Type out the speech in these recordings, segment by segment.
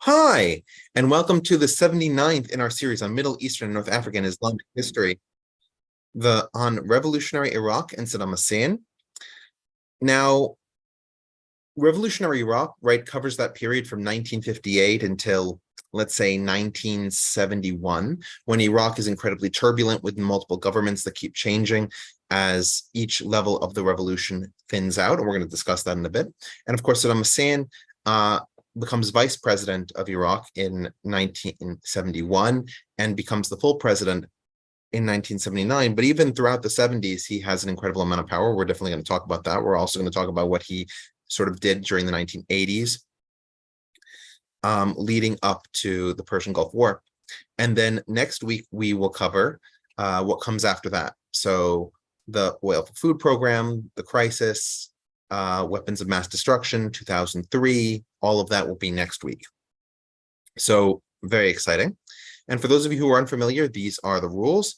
Hi, and welcome to the 79th in our series on Middle Eastern and North African Islamic history, on revolutionary Iraq and Saddam Hussein. Now, revolutionary Iraq, right, covers that period from 1958 until, let's say, 1971, when Iraq is incredibly turbulent with multiple governments that keep changing as each level of the revolution thins out, and we're going to discuss that in a bit. And of course, Saddam Hussein becomes vice president of Iraq in 1971 and becomes the full president in 1979. But even throughout the 70s, he has an incredible amount of power. We're definitely going to talk about that. We're also going to talk about what he sort of did during the 1980s, leading up to the Persian Gulf War. And then next week, we will cover what comes after that. So the oil for food program, the crisis, weapons of mass destruction, 2003, all of that will be next week. So very exciting. And for those of you who are unfamiliar, these are the rules.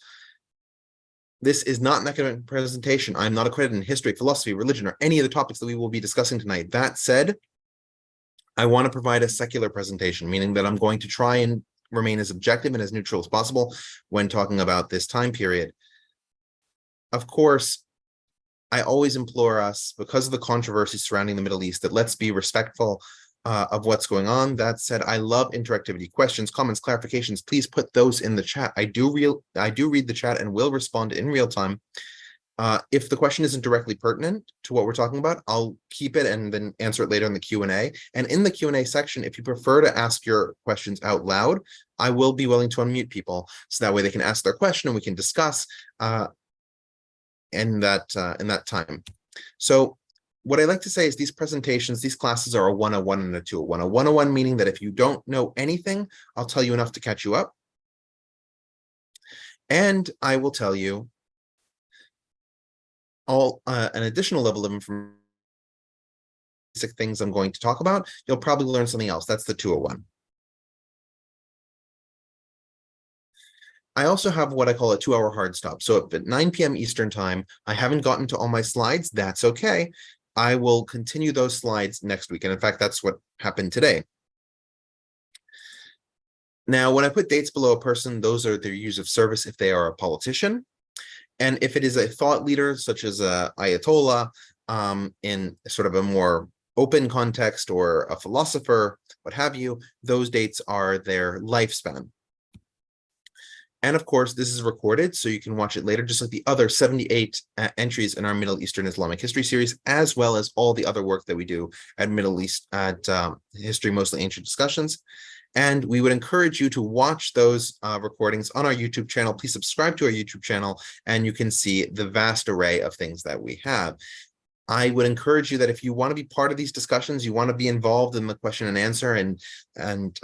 This is not an academic presentation. I'm not accredited in history, philosophy, religion, or any of the topics that we will be discussing tonight. That said, I want to provide a secular presentation, meaning that I'm going to try and remain as objective and as neutral as possible when talking about this time period. Of course, I always implore us, because of the controversy surrounding the Middle East, that let's be respectful of what's going on. That said, I love interactivity, questions, comments, clarifications. Please put those in the chat. I do read the chat and will respond in real time. If the question isn't directly pertinent to what we're talking about, I'll keep it and then answer it later in the Q&A. And in the Q&A section, if you prefer to ask your questions out loud, I will be willing to unmute people so that way they can ask their question and we can discuss in that time. So what I like to say is these presentations, these classes are a 101 and a 201. A 101 meaning that if you don't know anything, I'll tell you enough to catch you up. And I will tell you all an additional level of information, basic things I'm going to talk about. You'll probably learn something else. That's the 201. I also have what I call a 2-hour hard stop. So if at 9 p.m. Eastern time, I haven't gotten to all my slides, that's okay. I will continue those slides next week. And in fact, that's what happened today. Now, when I put dates below a person, those are their years of service if they are a politician. And if it is a thought leader, such as a Ayatollah, in sort of a more open context, or a philosopher, what have you, those dates are their lifespan. And of course, this is recorded, so you can watch it later, just like the other 78 entries in our Middle Eastern Islamic History series, as well as all the other work that we do at Middle East, at History Mostly Ancient Discussions. And we would encourage you to watch those recordings on our YouTube channel. Please subscribe to our YouTube channel, and you can see the vast array of things that we have. I would encourage you that if you want to be part of these discussions, you want to be involved in the question and answer and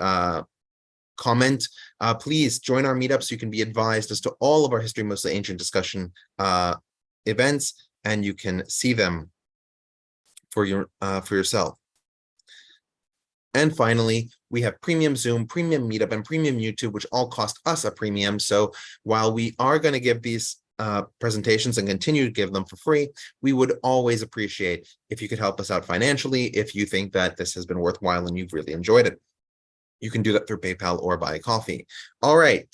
comment, please join our meetup so you can be advised as to all of our History Mostly Ancient discussion events, and you can see them for yourself. And finally, we have premium Zoom, premium meetup, and premium YouTube, which all cost us a premium. So while we are going to give these presentations and continue to give them for free, we would always appreciate if you could help us out financially if you think that this has been worthwhile and you've really enjoyed it. You can do that through PayPal or buy coffee. All right.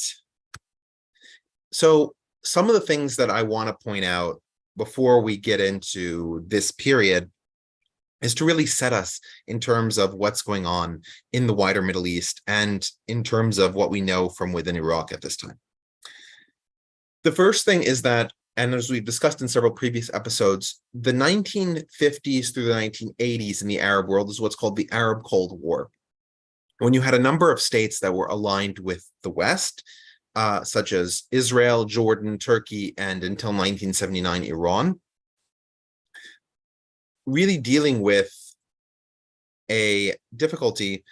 So some of the things that I want to point out before we get into this period is to really set us in terms of what's going on in the wider Middle East and in terms of what we know from within Iraq at this time. The first thing is that, and as we've discussed in several previous episodes, the 1950s through the 1980s in the Arab world is what's called the Arab Cold War, when you had a number of states that were aligned with the West, such as Israel, Jordan, Turkey, and until 1979, Iran, really dealing with a difficulty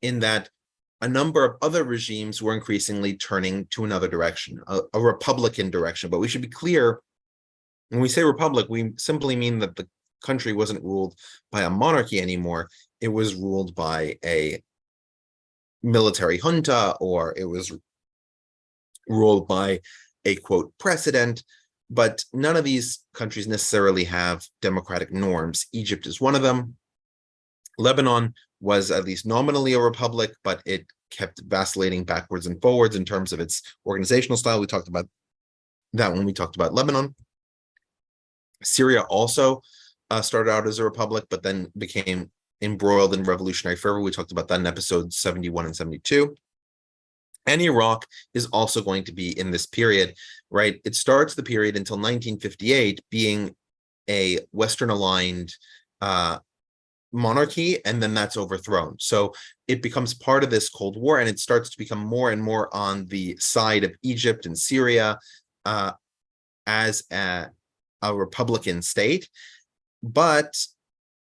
in that a number of other regimes were increasingly turning to another direction, a Republican direction. But we should be clear, when we say republic, we simply mean that the country wasn't ruled by a monarchy anymore. It was ruled by a military junta, or it was ruled by a, quote, president, but none of these countries necessarily have democratic norms. Egypt is one of them. Lebanon was at least nominally a republic, but it kept vacillating backwards and forwards in terms of its organizational style. We talked about that when we talked about Lebanon. Syria also started out as a republic, but then became embroiled in revolutionary fervor. We talked about that in episodes 71 and 72. And Iraq is also going to be in this period, right? It starts the period until 1958 being a Western-aligned monarchy, and then that's overthrown. So it becomes part of this Cold War, and it starts to become more and more on the side of Egypt and Syria as a republican state. But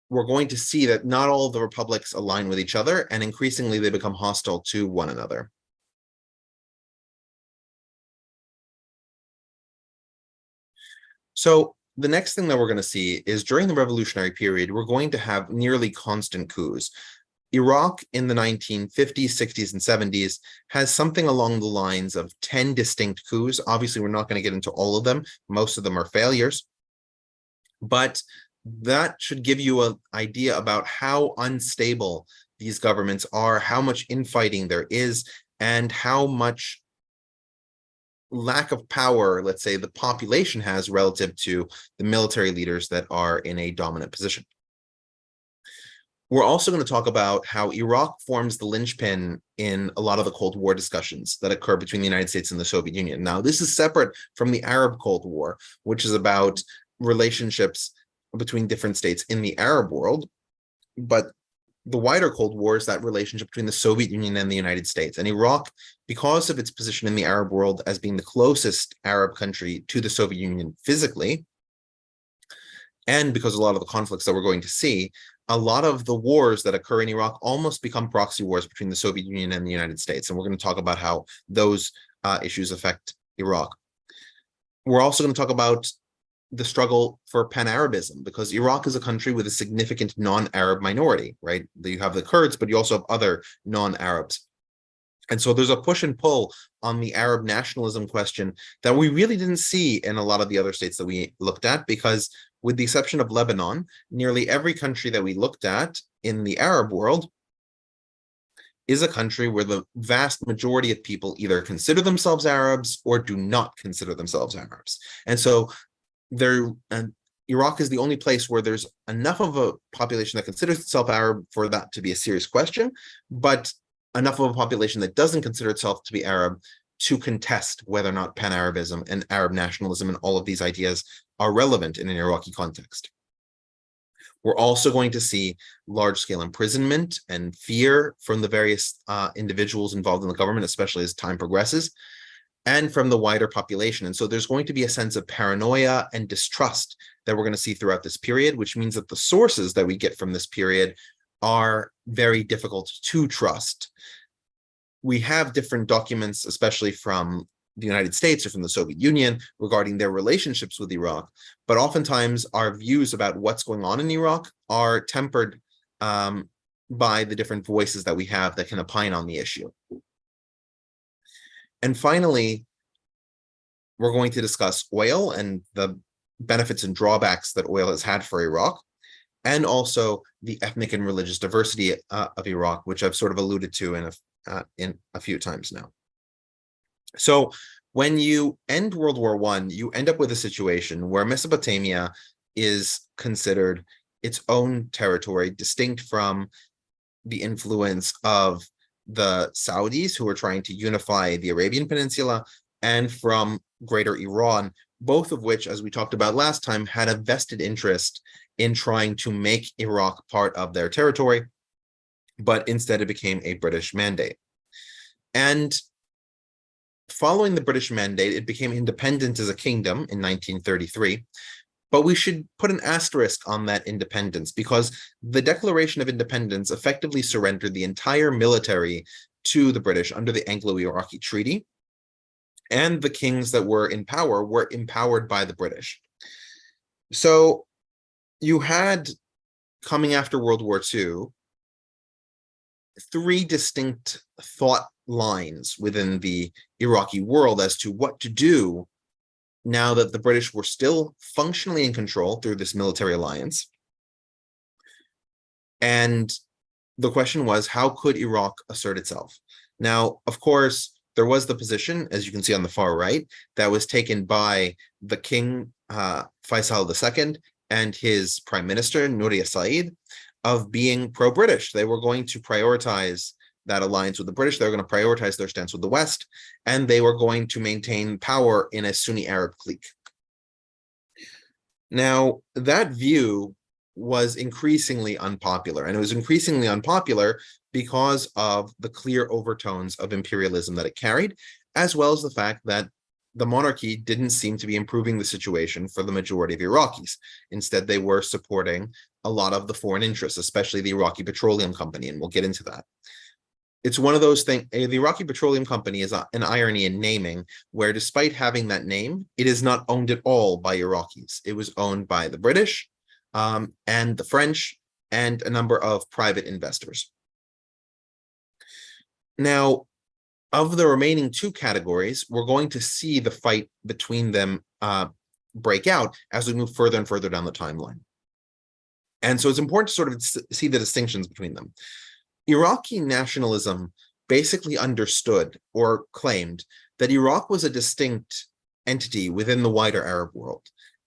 we're going to see that not all of the republics align with each other, and increasingly they become hostile to one another. So the next thing that we're going to see is during the revolutionary period, we're going to have nearly constant coups. Iraq in the 1950s, 60s, and 70s has something along the lines of 10 distinct coups. Obviously, we're not going to get into all of them. Most of them are failures. But that should give you an idea about how unstable these governments are, how much infighting there is, and how much lack of power, let's say, the population has relative to the military leaders that are in a dominant position. We're also going to talk about how Iraq forms the linchpin in a lot of the Cold War discussions that occur between the United States and the Soviet Union. Now, this is separate from the Arab Cold War, which is about relationships between different states in the Arab world. But the wider Cold War is that relationship between the Soviet Union and the United States. And Iraq, because of its position in the Arab world as being the closest Arab country to the Soviet Union physically, and because a lot of the conflicts that we're going to see, a lot of the wars that occur in Iraq almost become proxy wars between the Soviet Union and the United States. And we're going to talk about how those issues affect Iraq. We're also going to talk about the struggle for pan-Arabism, because Iraq is a country with a significant non-Arab minority, right? You have the Kurds, but you also have other non-Arabs. And so there's a push and pull on the Arab nationalism question that we really didn't see in a lot of the other states that we looked at, because with the exception of Lebanon, nearly every country that we looked at in the Arab world is a country where the vast majority of people either consider themselves Arabs or do not consider themselves Arabs. And so Iraq is the only place where there's enough of a population that considers itself Arab for that to be a serious question, but enough of a population that doesn't consider itself to be Arab to contest whether or not pan-Arabism and Arab nationalism and all of these ideas are relevant in an Iraqi context. We're also going to see large-scale imprisonment and fear from the various individuals involved in the government, especially as time progresses, and from the wider population. And so there's going to be a sense of paranoia and distrust that we're going to see throughout this period, which means that the sources that we get from this period are very difficult to trust. We have different documents, especially from the United States or from the Soviet Union, regarding their relationships with Iraq, but oftentimes our views about what's going on in Iraq are tempered by the different voices that we have that can opine on the issue. And finally, we're going to discuss oil and the benefits and drawbacks that oil has had for Iraq, and also the ethnic and religious diversity of Iraq, which I've sort of alluded to in a few times now. So when you end World War I, you end up with a situation where Mesopotamia is considered its own territory, distinct from the influence of the Saudis, who were trying to unify the Arabian Peninsula, and from Greater Iran, both of which, as we talked about last time, had a vested interest in trying to make Iraq part of their territory, but instead it became a British mandate. And following the British mandate, it became independent as a kingdom in 1933. But we should put an asterisk on that independence, because the Declaration of Independence effectively surrendered the entire military to the British under the Anglo-Iraqi Treaty, and the kings that were in power were empowered by the British. So you had, coming after World War II, three distinct thought lines within the Iraqi world as to what to do now that the British were still functionally in control through this military alliance, and the question was, how could Iraq assert itself? Now, of course, there was the position, as you can see on the far right, that was taken by the king, Faisal II, and his prime minister, Nouri Said, of being pro-British. They were going to prioritize that alliance with the British. They were going to prioritize their stance with the West, and they were going to maintain power in a Sunni Arab clique. Now, that view was increasingly unpopular, and it was increasingly unpopular because of the clear overtones of imperialism that it carried, as well as the fact that the monarchy didn't seem to be improving the situation for the majority of Iraqis. Instead, they were supporting a lot of the foreign interests, especially the Iraqi Petroleum Company, and we'll get into that. It's one of those things, the Iraqi Petroleum Company is an irony in naming, where despite having that name, it is not owned at all by Iraqis. It was owned by the British and the French and a number of private investors. Now, of the remaining two categories, we're going to see the fight between them break out as we move further and further down the timeline. And so it's important to sort of see the distinctions between them. Iraqi nationalism basically understood or claimed that Iraq was a distinct entity within the wider Arab world.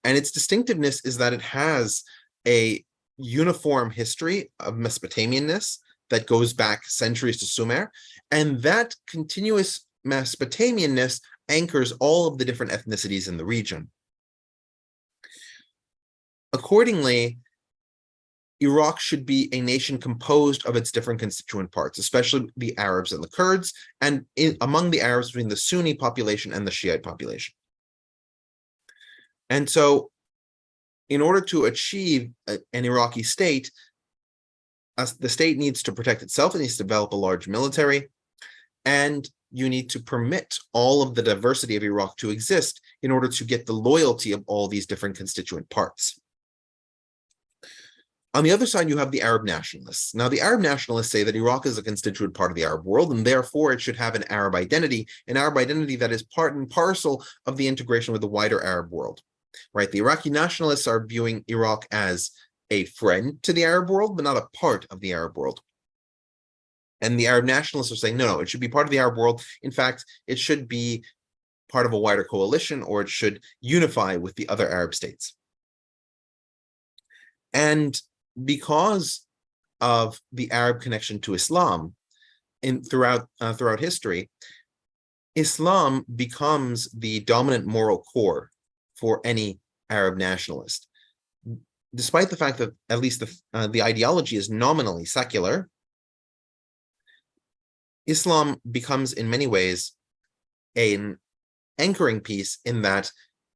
And its distinctiveness is that it has a uniform history of Mesopotamianness that goes back centuries to Sumer, and that continuous Mesopotamianness anchors all of the different ethnicities in the region. Accordingly, Iraq should be a nation composed of its different constituent parts, especially the Arabs and the Kurds, and among the Arabs between the Sunni population and the Shiite population. And so, in order to achieve an Iraqi state, the state needs to protect itself. It needs to develop a large military, and you need to permit all of the diversity of Iraq to exist in order to get the loyalty of all these different constituent parts. On the other side, you have the Arab nationalists. Now, the Arab nationalists say that Iraq is a constituent part of the Arab world, and therefore it should have an Arab identity that is part and parcel of the integration with the wider Arab world, right? The Iraqi nationalists are viewing Iraq as a friend to the Arab world, but not a part of the Arab world. And the Arab nationalists are saying, no, it should be part of the Arab world. In fact, it should be part of a wider coalition, or it should unify with the other Arab states. And because of the Arab connection to Islam throughout history, Islam becomes the dominant moral core for any Arab nationalist. Despite the fact that at least the ideology is nominally secular, Islam becomes in many ways an anchoring piece in that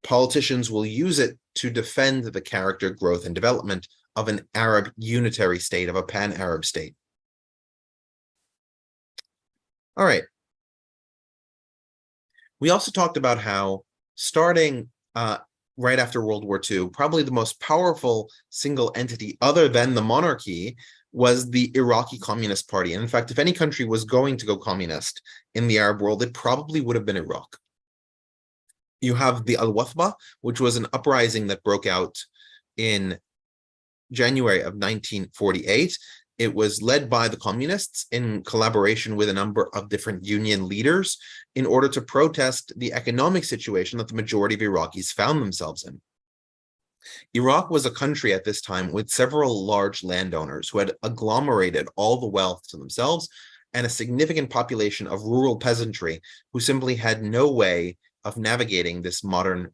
politicians will use it to defend the character, growth, and development of an Arab unitary state, of a pan-Arab state. All right. We also talked about how starting right after World War II, probably the most powerful single entity other than the monarchy was the Iraqi Communist Party. And in fact, if any country was going to go communist in the Arab world, it probably would have been Iraq. You have the Al-Wathba, which was an uprising that broke out in January of 1948. It was led by the communists in collaboration with a number of different union leaders in order to protest the economic situation that the majority of Iraqis found themselves in. Iraq was a country at this time with several large landowners who had agglomerated all the wealth to themselves, and a significant population of rural peasantry who simply had no way of navigating this modern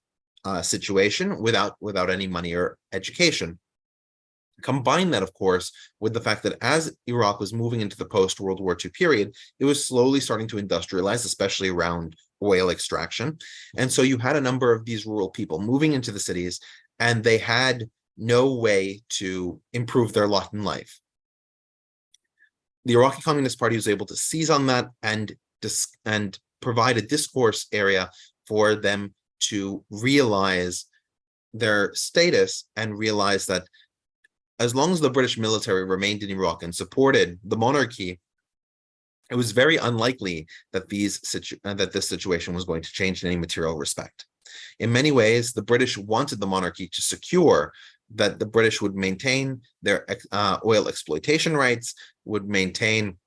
situation without any money or education. Combine that, of course, with the fact that as Iraq was moving into the post-World War II period, it was slowly starting to industrialize, especially around oil extraction. And so you had a number of these rural people moving into the cities, and they had no way to improve their lot in life. The Iraqi Communist Party was able to seize on that and provide a discourse area for them to realize their status and realize that as long as the British military remained in Iraq and supported the monarchy, it was very unlikely that this situation was going to change in any material respect. In many ways, the British wanted the monarchy to secure that the British would maintain their oil exploitation rights, would maintain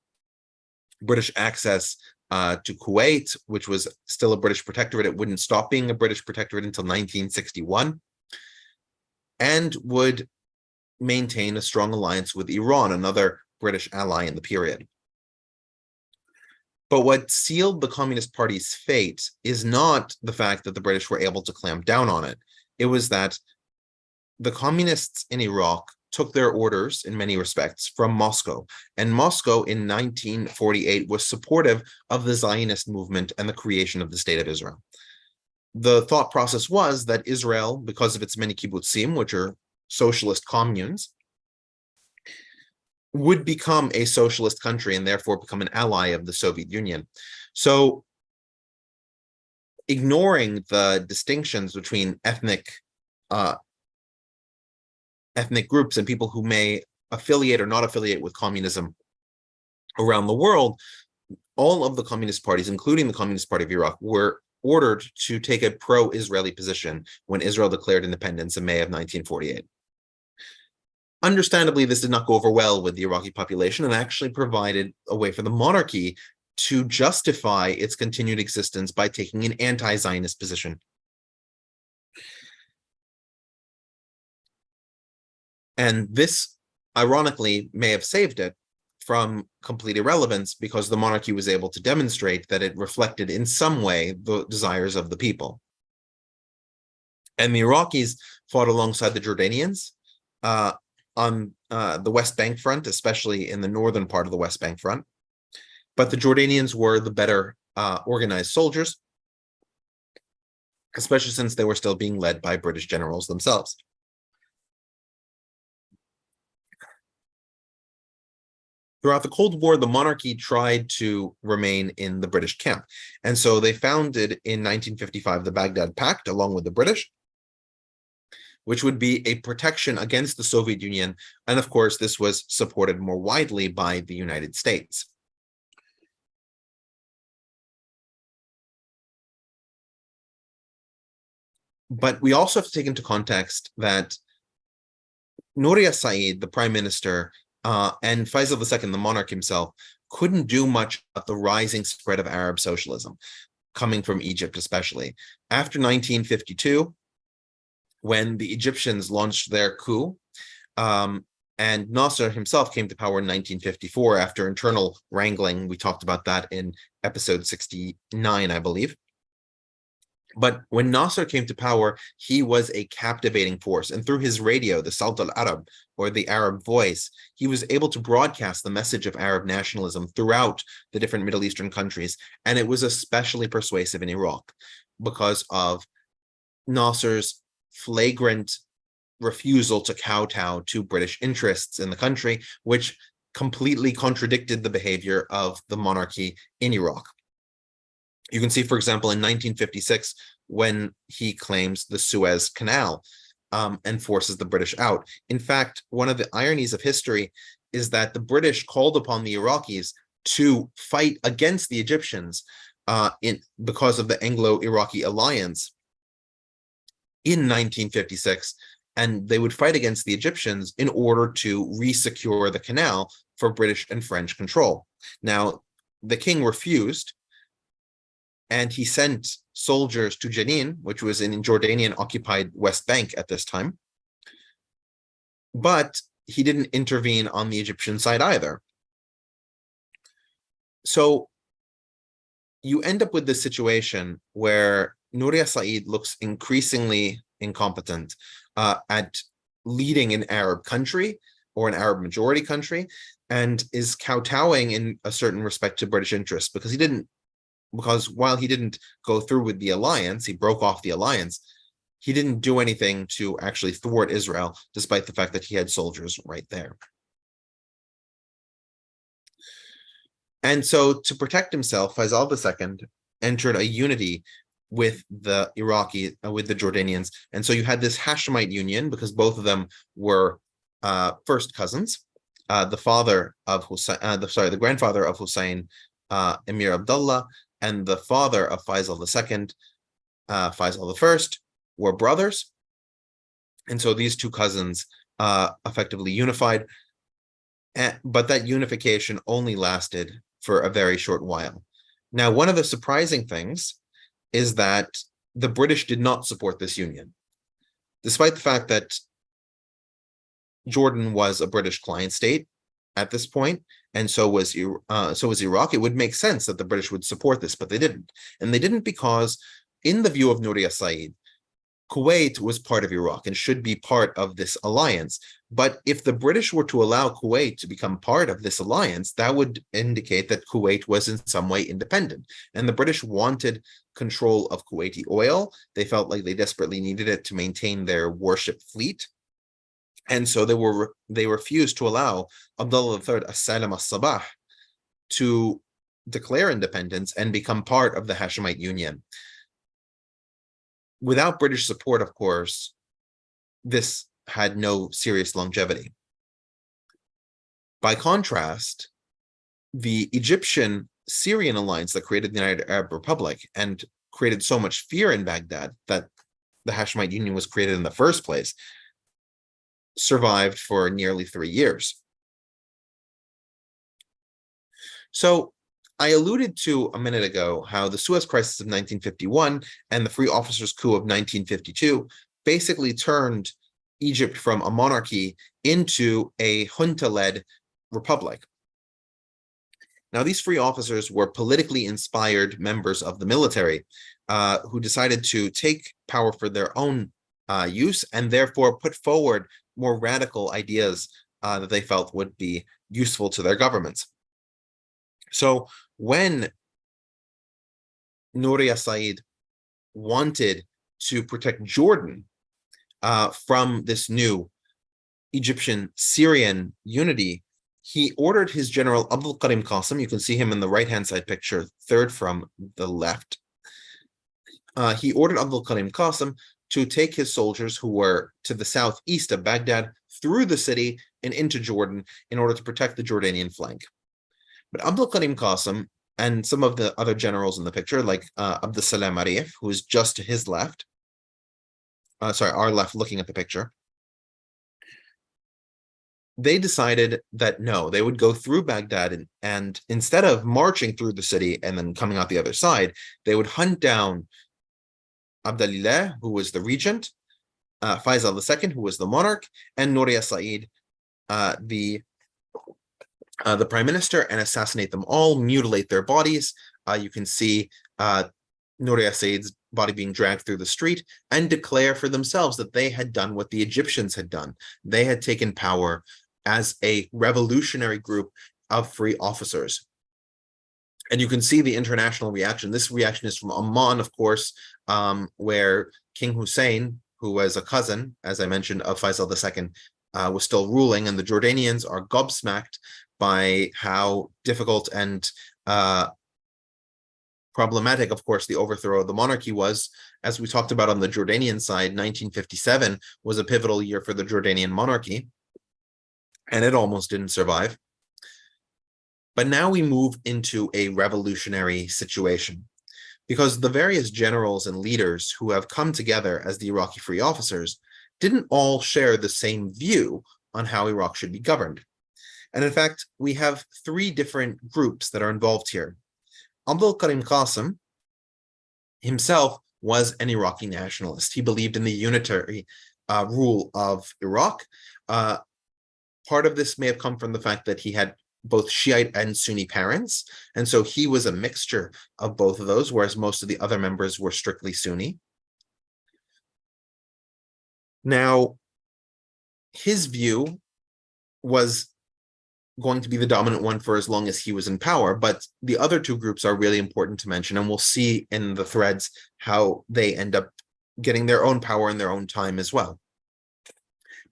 British access to Kuwait, which was still a British protectorate. It wouldn't stop being a British protectorate until 1961, and would maintain a strong alliance with Iran, another British ally in the period. But what sealed the Communist Party's fate is not the fact that the British were able to clamp down on it. It was that the communists in Iraq took their orders in many respects from Moscow. And Moscow in 1948 was supportive of the Zionist movement and the creation of the State of Israel. The thought process was that Israel, because of its many kibbutzim, which are socialist communes, would become a socialist country and therefore become an ally of the Soviet Union. So ignoring the distinctions between ethnic groups and people who may affiliate or not affiliate with communism around the world, all of the communist parties, including the Communist Party of Iraq, were ordered to take a pro-Israeli position when Israel declared independence in May of 1948. Understandably, this did not go over well with the Iraqi population and actually provided a way for the monarchy to justify its continued existence by taking an anti-Zionist position. And this, ironically, may have saved it from complete irrelevance because the monarchy was able to demonstrate that it reflected in some way the desires of the people. And the Iraqis fought alongside the Jordanians on the West Bank front, especially in the northern part of the West Bank front. But the Jordanians were the better organized soldiers, especially since they were still being led by British generals themselves. Throughout the Cold War, the monarchy tried to remain in the British camp. And so they founded in 1955 the Baghdad Pact along with the British, which would be a protection against the Soviet Union. And of course, this was supported more widely by the United States. But we also have to take into context that Nouri Said, the prime minister, and Faisal II, the monarch himself, couldn't do much about the rising spread of Arab socialism, coming from Egypt especially. After 1952, when the Egyptians launched their coup, and Nasser himself came to power in 1954 after internal wrangling. We talked about that in episode 69, I believe. But when Nasser came to power, he was a captivating force. And through his radio, the Sawt al-Arab, or the Arab Voice, he was able to broadcast the message of Arab nationalism throughout the different Middle Eastern countries. And it was especially persuasive in Iraq because of Nasser's flagrant refusal to kowtow to British interests in the country, which completely contradicted the behavior of the monarchy in Iraq. You can see, for example, in 1956, when he claims the Suez Canal and forces the British out. In fact, one of the ironies of history is that the British called upon the Iraqis to fight against the Egyptians because of the Anglo-Iraqi alliance in 1956, and they would fight against the Egyptians in order to re-secure the canal for British and French control. Now, the king refused, and he sent soldiers to Jenin, which was in Jordanian-occupied West Bank at this time. But he didn't intervene on the Egyptian side either. So you end up with this situation where Nouri Said looks increasingly incompetent at leading an Arab country or an Arab majority country, and is kowtowing in a certain respect to British interests because while he didn't go through with the alliance, he broke off the alliance, he didn't do anything to actually thwart Israel, despite the fact that he had soldiers right there. And so to protect himself, Faisal II entered a unity with the with the Jordanians. And so you had this Hashemite union because both of them were first cousins. The father of Hussein, the grandfather of Hussein, Emir Abdullah, and the father of Faisal II, Faisal I, were brothers. And so these two cousins effectively unified, but that unification only lasted for a very short while. Now, one of the surprising things is that the British did not support this union, despite the fact that Jordan was a British client state at this point, and so was Iraq. It would make sense that the British would support this, but they didn't. And they didn't because, in the view of Nouri Said, Kuwait was part of Iraq and should be part of this alliance. But if the British were to allow Kuwait to become part of this alliance, that would indicate that Kuwait was in some way independent. And the British wanted control of Kuwaiti oil. They felt like they desperately needed it to maintain their warship fleet. And so they refused to allow Abdullah III as-Salam as-Sabah to declare independence and become part of the Hashemite Union. Without British support, of course, this had no serious longevity. By contrast, the Egyptian-Syrian alliance that created the United Arab Republic and created so much fear in Baghdad that the Hashemite Union was created in the first place survived for nearly 3 years. So I alluded to a minute ago how the Suez Crisis of 1951 and the Free Officers' Coup of 1952 basically turned Egypt from a monarchy into a junta-led republic. Now, these free officers were politically inspired members of the military who decided to take power for their own use and therefore put forward more radical ideas that they felt would be useful to their governments. So when Nouri Said wanted to protect Jordan from this new Egyptian-Syrian unity, he ordered his general Abdulkarim Qasem, you can see him in the right-hand side picture, third from the left. He ordered Abdulkarim Qasem to take his soldiers who were to the southeast of Baghdad through the city and into Jordan in order to protect the Jordanian flank. But Abdulkarim Qasem and some of the other generals in the picture, like Abdussalam Arif, who is just to his left, our left looking at the picture, they decided that no, they would go through Baghdad and instead of marching through the city and then coming out the other side, they would hunt down Abdallah, who was the regent, Faisal II, who was the monarch, and Nouri Said, the prime minister, and assassinate them all, mutilate their bodies. You can see Nouri Said's body being dragged through the street, and declare for themselves that they had done what the Egyptians had done. They had taken power as a revolutionary group of free officers. And you can see the international reaction. This reaction is from Amman, of course, where King Hussein, who was a cousin, as I mentioned, of Faisal II, was still ruling, and the Jordanians are gobsmacked by how difficult and problematic, of course, the overthrow of the monarchy was. As we talked about on the Jordanian side, 1957 was a pivotal year for the Jordanian monarchy, and it almost didn't survive. But now we move into a revolutionary situation, because the various generals and leaders who have come together as the Iraqi free officers didn't all share the same view on how Iraq should be governed. And in fact, we have 3 different groups that are involved here. Abdulkarim Qasem himself was an Iraqi nationalist. He believed in the unitary rule of Iraq. Part of this may have come from the fact that he had both Shiite and Sunni parents, and so he was a mixture of both of those, whereas most of the other members were strictly Sunni. Now, his view was going to be the dominant one for as long as he was in power, but the other 2 groups are really important to mention, and we'll see in the threads how they end up getting their own power in their own time as well.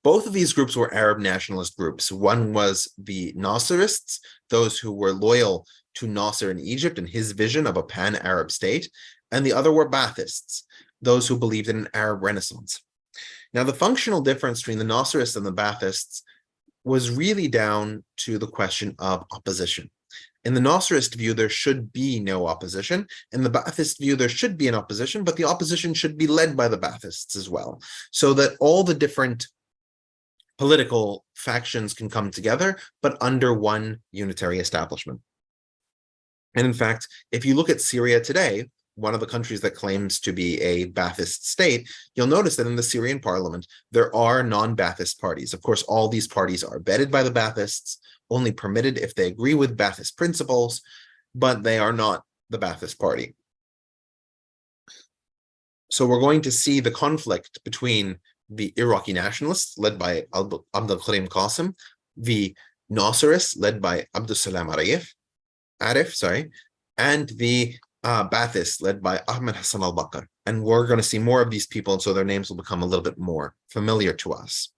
Both of these groups were Arab nationalist groups. One was the Nasserists, those who were loyal to Nasser in Egypt and his vision of a pan-Arab state, and the other were Baathists, those who believed in an Arab Renaissance. Now, the functional difference between the Nasserists and the Baathists was really down to the question of opposition. In the Nasserist view, there should be no opposition. In the Ba'athist view, there should be an opposition, but the opposition should be led by the Baathists as well, so that all the different political factions can come together, but under one unitary establishment. And in fact, if you look at Syria today, one of the countries that claims to be a Ba'athist state, you'll notice that in the Syrian parliament, there are non-Ba'athist parties. Of course, all these parties are vetted by the Baathists, only permitted if they agree with Ba'athist principles, but they are not the Ba'athist party. So we're going to see the conflict between the Iraqi nationalists, led by Abdulkarim Qasem, the Nasserists, led by Abdulsalam Arif, and the Baathists, led by Ahmed Hassan al-Bakr. And we're going to see more of these people, and so their names will become a little bit more familiar to us.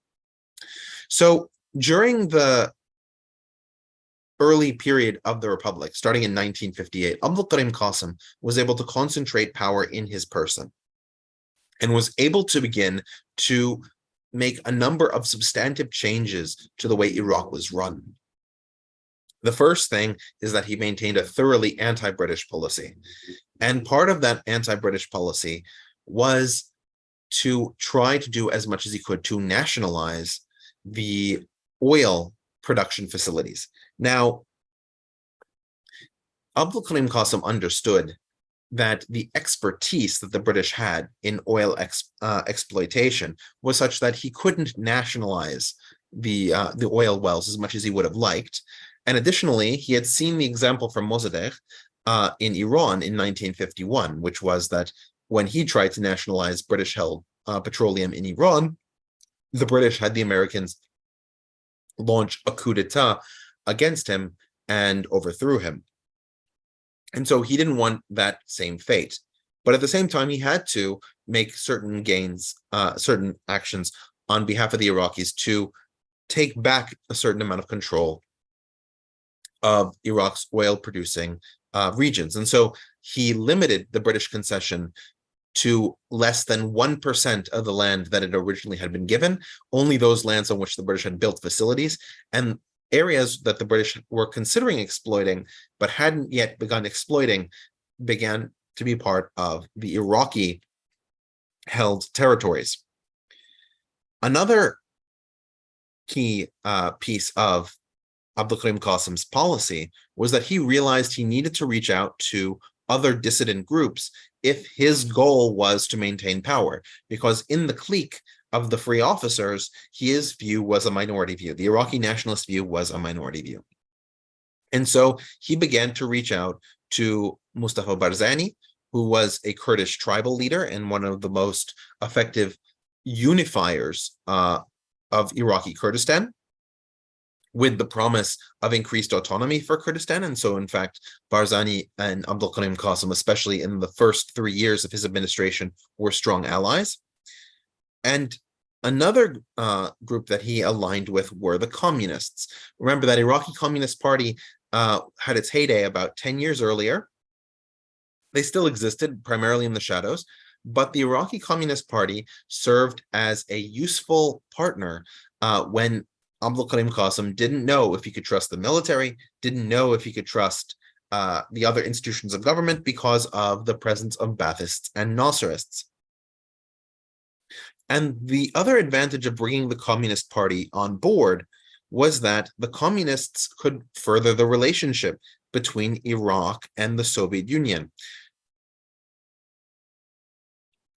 So during the early period of the Republic, starting in 1958, Abdulkarim Qasem was able to concentrate power in his person and was able to begin to make a number of substantive changes to the way Iraq was run. The first thing is that he maintained a thoroughly anti-British policy. And part of that anti-British policy was to try to do as much as he could to nationalize the oil production facilities. Now, Abdulkarim Qasem understood that the expertise that the British had in oil exploitation was such that he couldn't nationalize the oil wells as much as he would have liked. And additionally, he had seen the example from Mossadegh in Iran in 1951, which was that when he tried to nationalize British-held petroleum in Iran, the British had the Americans launch a coup d'etat against him and overthrew him. And so he didn't want that same fate. But at the same time, he had to make certain gains, certain actions on behalf of the Iraqis to take back a certain amount of control of Iraq's oil-producing regions. And so he limited the British concession to less than 1% of the land that it originally had been given, only those lands on which the British had built facilities, and areas that the British were considering exploiting but hadn't yet begun exploiting began to be part of the Iraqi held territories. Another key piece of Abdulkarim Qasem's policy was that he realized he needed to reach out to other dissident groups if his goal was to maintain power, because in the clique of the free officers, his view was a minority view. The Iraqi nationalist view was a minority view. And so he began to reach out to Mustafa Barzani, who was a Kurdish tribal leader and one of the most effective unifiers of Iraqi Kurdistan, with the promise of increased autonomy for Kurdistan. And so, in fact, Barzani and Abdulkarim Qasem, especially in the first 3 years of his administration, were strong allies. And another group that he aligned with were the communists. Remember that Iraqi Communist Party had its heyday about 10 years earlier. They still existed, primarily in the shadows, but the Iraqi Communist Party served as a useful partner when Abdulkarim Qasem didn't know if he could trust the military, didn't know if he could trust the other institutions of government because of the presence of Baathists and Nasserists. And the other advantage of bringing the Communist Party on board was that the communists could further the relationship between Iraq and the Soviet Union.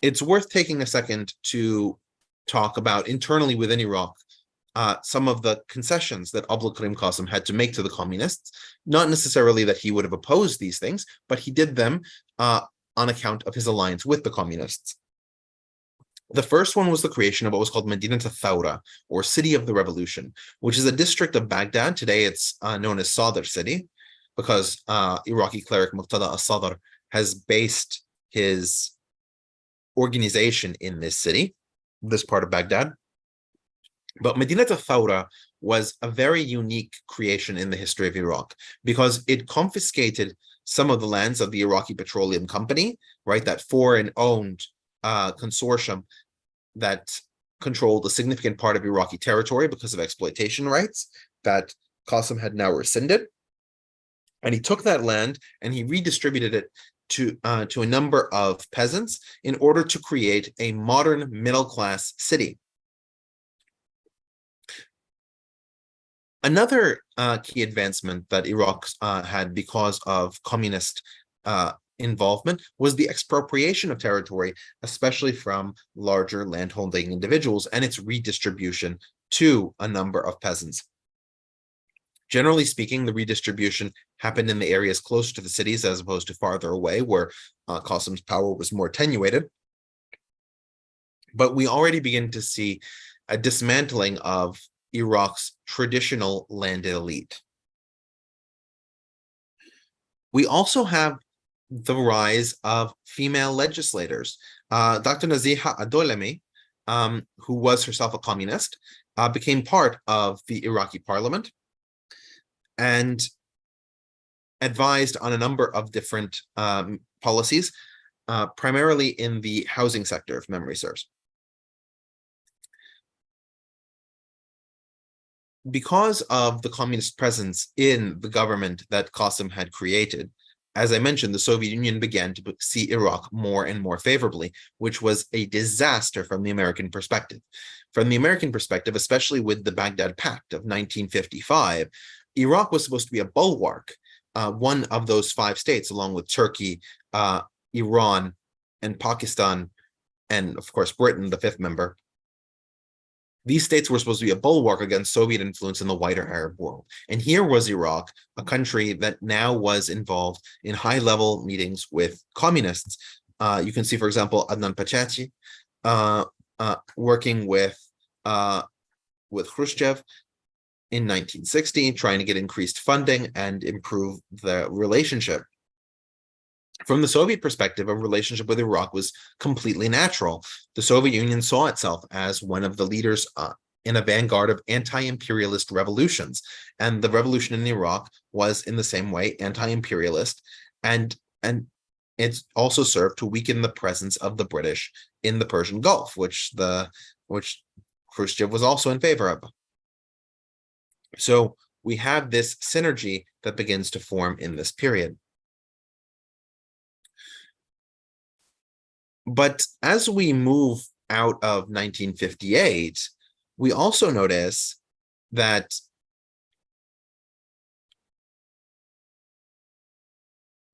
It's worth taking a second to talk about internally within Iraq some of the concessions that Abdulkarim Qasem had to make to the communists. Not necessarily that he would have opposed these things, but he did them on account of his alliance with the communists. The first one was the creation of what was called Medinat al-Thawra, or City of the Revolution, which is a district of Baghdad. Today it's known as Sadr City, because Iraqi cleric Muqtada al-Sadr has based his organization in this city, this part of Baghdad. But Medinat al-Thawra was a very unique creation in the history of Iraq, because it confiscated some of the lands of the Iraqi Petroleum Company, right, that foreign-owned consortium that controlled a significant part of Iraqi territory because of exploitation rights that Qasem had now rescinded. And he took that land and he redistributed it to a number of peasants in order to create a modern middle-class city. Another key advancement that Iraq had because of communist involvement was the expropriation of territory, especially from larger landholding individuals, and its redistribution to a number of peasants. Generally speaking, the redistribution happened in the areas close to the cities as opposed to farther away, where Qasim's power was more attenuated. But we already begin to see a dismantling of Iraq's traditional landed elite. We also have the rise of female legislators. Dr. Naziha Adolemi, who was herself a communist, became part of the Iraqi parliament and advised on a number of different policies, primarily in the housing sector, if memory serves. Because of the communist presence in the government that Qasim had created, as I mentioned, the Soviet Union began to see Iraq more and more favorably, which was a disaster from the American perspective. From the American perspective, especially with the Baghdad Pact of 1955, Iraq was supposed to be a bulwark, one of those 5 states, along with Turkey, Iran, and Pakistan, and of course Britain, the 5th member. These states were supposed to be a bulwark against Soviet influence in the wider Arab world. And here was Iraq, a country that now was involved in high-level meetings with communists. You can see, for example, Adnan Pachachi working with Khrushchev in 1960, trying to get increased funding and improve the relationship. From the Soviet perspective, a relationship with Iraq was completely natural. The Soviet Union saw itself as one of the leaders in a vanguard of anti-imperialist revolutions. And the revolution in Iraq was, in the same way, anti-imperialist. And it also served to weaken the presence of the British in the Persian Gulf, which Khrushchev was also in favor of. So we have this synergy that begins to form in this period. But as we move out of 1958, we also notice that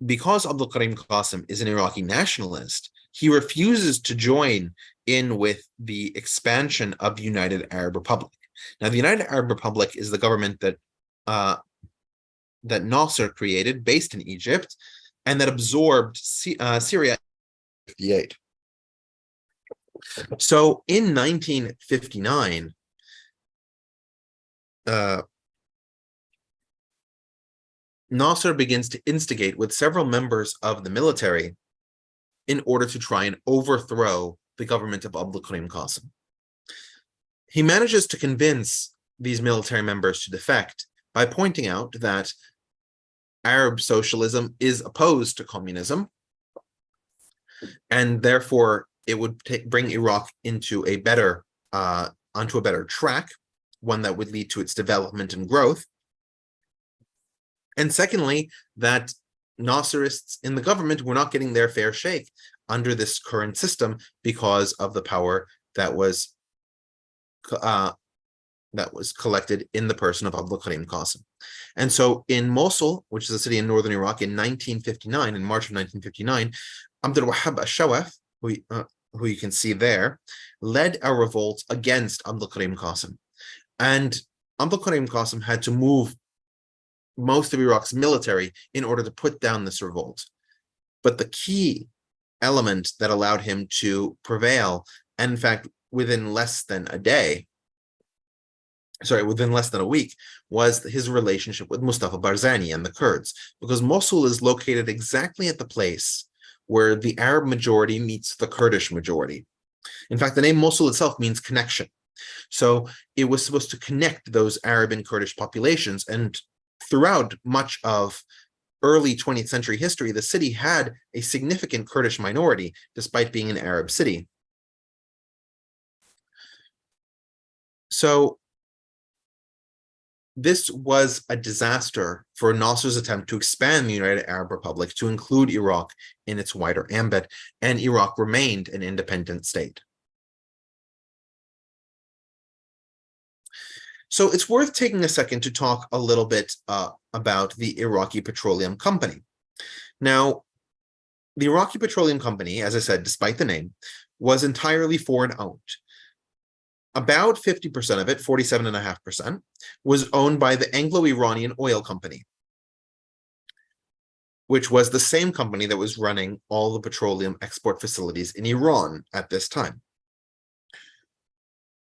because Abdulkarim Qasem is an Iraqi nationalist, he refuses to join in with the expansion of the United Arab Republic. Now, the United Arab Republic is the government that Nasser created, based in Egypt, and that absorbed Syria. So in 1959, Nasser begins to instigate with several members of the military in order to try and overthrow the government of Abdulkarim Qasem. He manages to convince these military members to defect by pointing out that Arab socialism is opposed to communism, and therefore it would bring Iraq into onto a better track, one that would lead to its development and growth. And secondly, that Nasserists in the government were not getting their fair shake under this current system because of the power that was collected in the person of Abdulkarim Qasem. And so in Mosul, which is a city in northern Iraq, in 1959, in March of 1959, Abdul Wahab al-Shawaf, who you can see there, led a revolt against Abdulkarim Qasem. And Abdulkarim Qasem had to move most of Iraq's military in order to put down this revolt. But the key element that allowed him to prevail, and in fact, within less than a week, was his relationship with Mustafa Barzani and the Kurds, because Mosul is located exactly at the place where the Arab majority meets the Kurdish majority. In fact, the name Mosul itself means connection. So it was supposed to connect those Arab and Kurdish populations. And throughout much of early 20th century history, the city had a significant Kurdish minority, despite being an Arab city. So This was a disaster for Nasser's attempt to expand the United Arab Republic to include Iraq in its wider ambit, and Iraq remained an independent state. So it's worth taking a second to talk a little bit about the Iraqi Petroleum Company. Now, the Iraqi Petroleum Company, as I said, despite the name, was entirely foreign-owned. About 50% of it, 47.5%, was owned by the Anglo-Iranian Oil Company, which was the same company that was running all the petroleum export facilities in Iran at this time.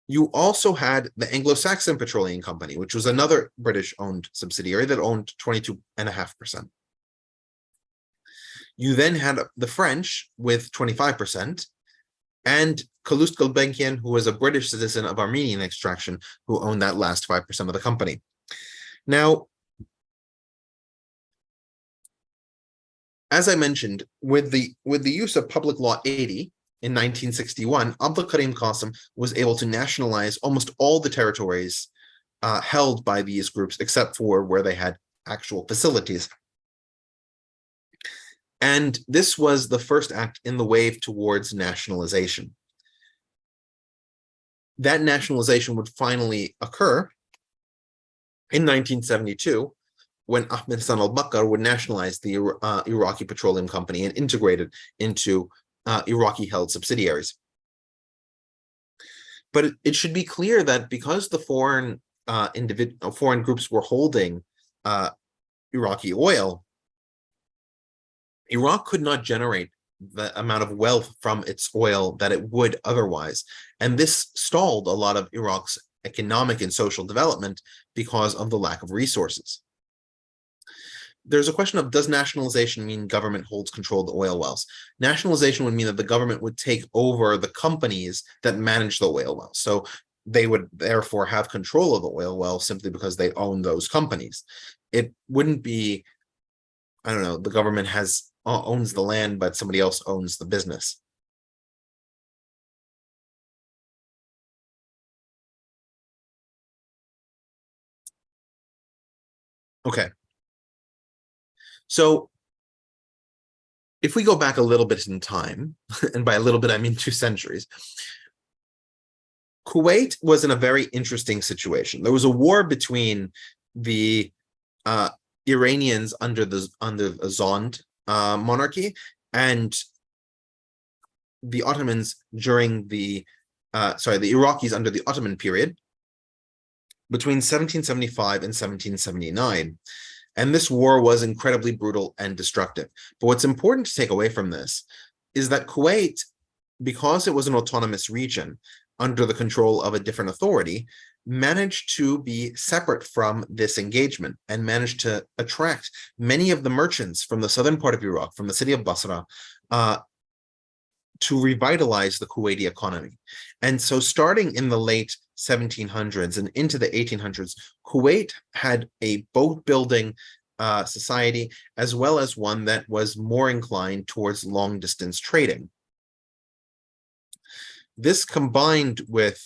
You also had the Anglo-Saxon Petroleum Company, which was another British-owned subsidiary that owned 22.5%. You then had the French with 25%, and Calouste Gulbenkian, who was a British citizen of Armenian extraction, who owned that last 5% of the company. Now, as I mentioned, with the use of Public Law 80 in 1961, Abdulkarim Qasem was able to nationalize almost all the territories held by these groups, except for where they had actual facilities. And this was the first act in the wave towards nationalization. That nationalization would finally occur in 1972, when Ahmed Hassan al-Bakr would nationalize the Iraqi Petroleum Company and integrate it into Iraqi-held subsidiaries. But it should be clear that because the foreign groups were holding Iraqi oil, Iraq could not generate the amount of wealth from its oil that it would otherwise. And this stalled a lot of Iraq's economic and social development because of the lack of resources. There's a question of, does nationalization mean government holds control of the oil wells? Nationalization would mean that the government would take over the companies that manage the oil wells. So they would therefore have control of the oil well simply because they own those companies. It wouldn't be, I don't know, the government owns the land, but somebody else owns the business. Okay. So if we go back a little bit in time, and by a little bit, I mean 2 centuries, Kuwait was in a very interesting situation. There was a war between the Iranians under the Zond monarchy and the Ottomans during the Iraqis under the Ottoman period between 1775 and 1779. And this war was incredibly brutal and destructive. But what's important to take away from this is that Kuwait, because it was an autonomous region under the control of a different authority, managed to be separate from this engagement and managed to attract many of the merchants from the southern part of Iraq, from the city of Basra, to revitalize the Kuwaiti economy. And so starting in the late 1700s and into the 1800s, Kuwait had a boat-building society, as well as one that was more inclined towards long-distance trading. This combined with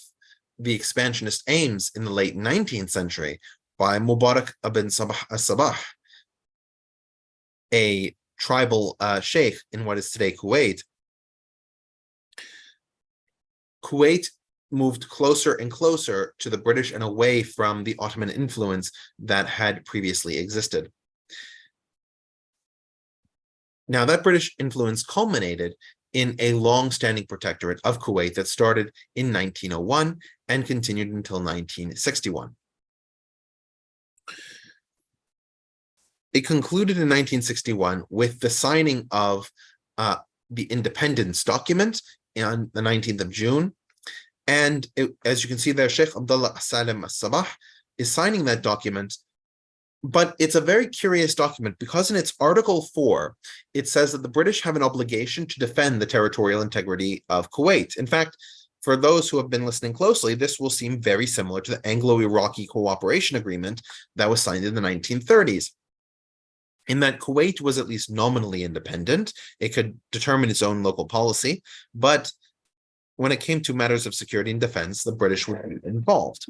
the expansionist aims in the late 19th century by Mubarak ibn Sabah as-Sabah, a tribal sheikh in what is today Kuwait. Kuwait moved closer and closer to the British and away from the Ottoman influence that had previously existed. Now, that British influence culminated in a long-standing protectorate of Kuwait that started in 1901 and continued until 1961. It concluded in 1961 with the signing of the independence document on the 19th of June. And as you can see there, Sheikh Abdullah Salim as-Sabah is signing that document. But it's a very curious document because in its Article 4, it says that the British have an obligation to defend the territorial integrity of Kuwait. In fact, for those who have been listening closely, this will seem very similar to the Anglo-Iraqi Cooperation Agreement that was signed in the 1930s. In that Kuwait was at least nominally independent, it could determine its own local policy, but when it came to matters of security and defense, the British were involved.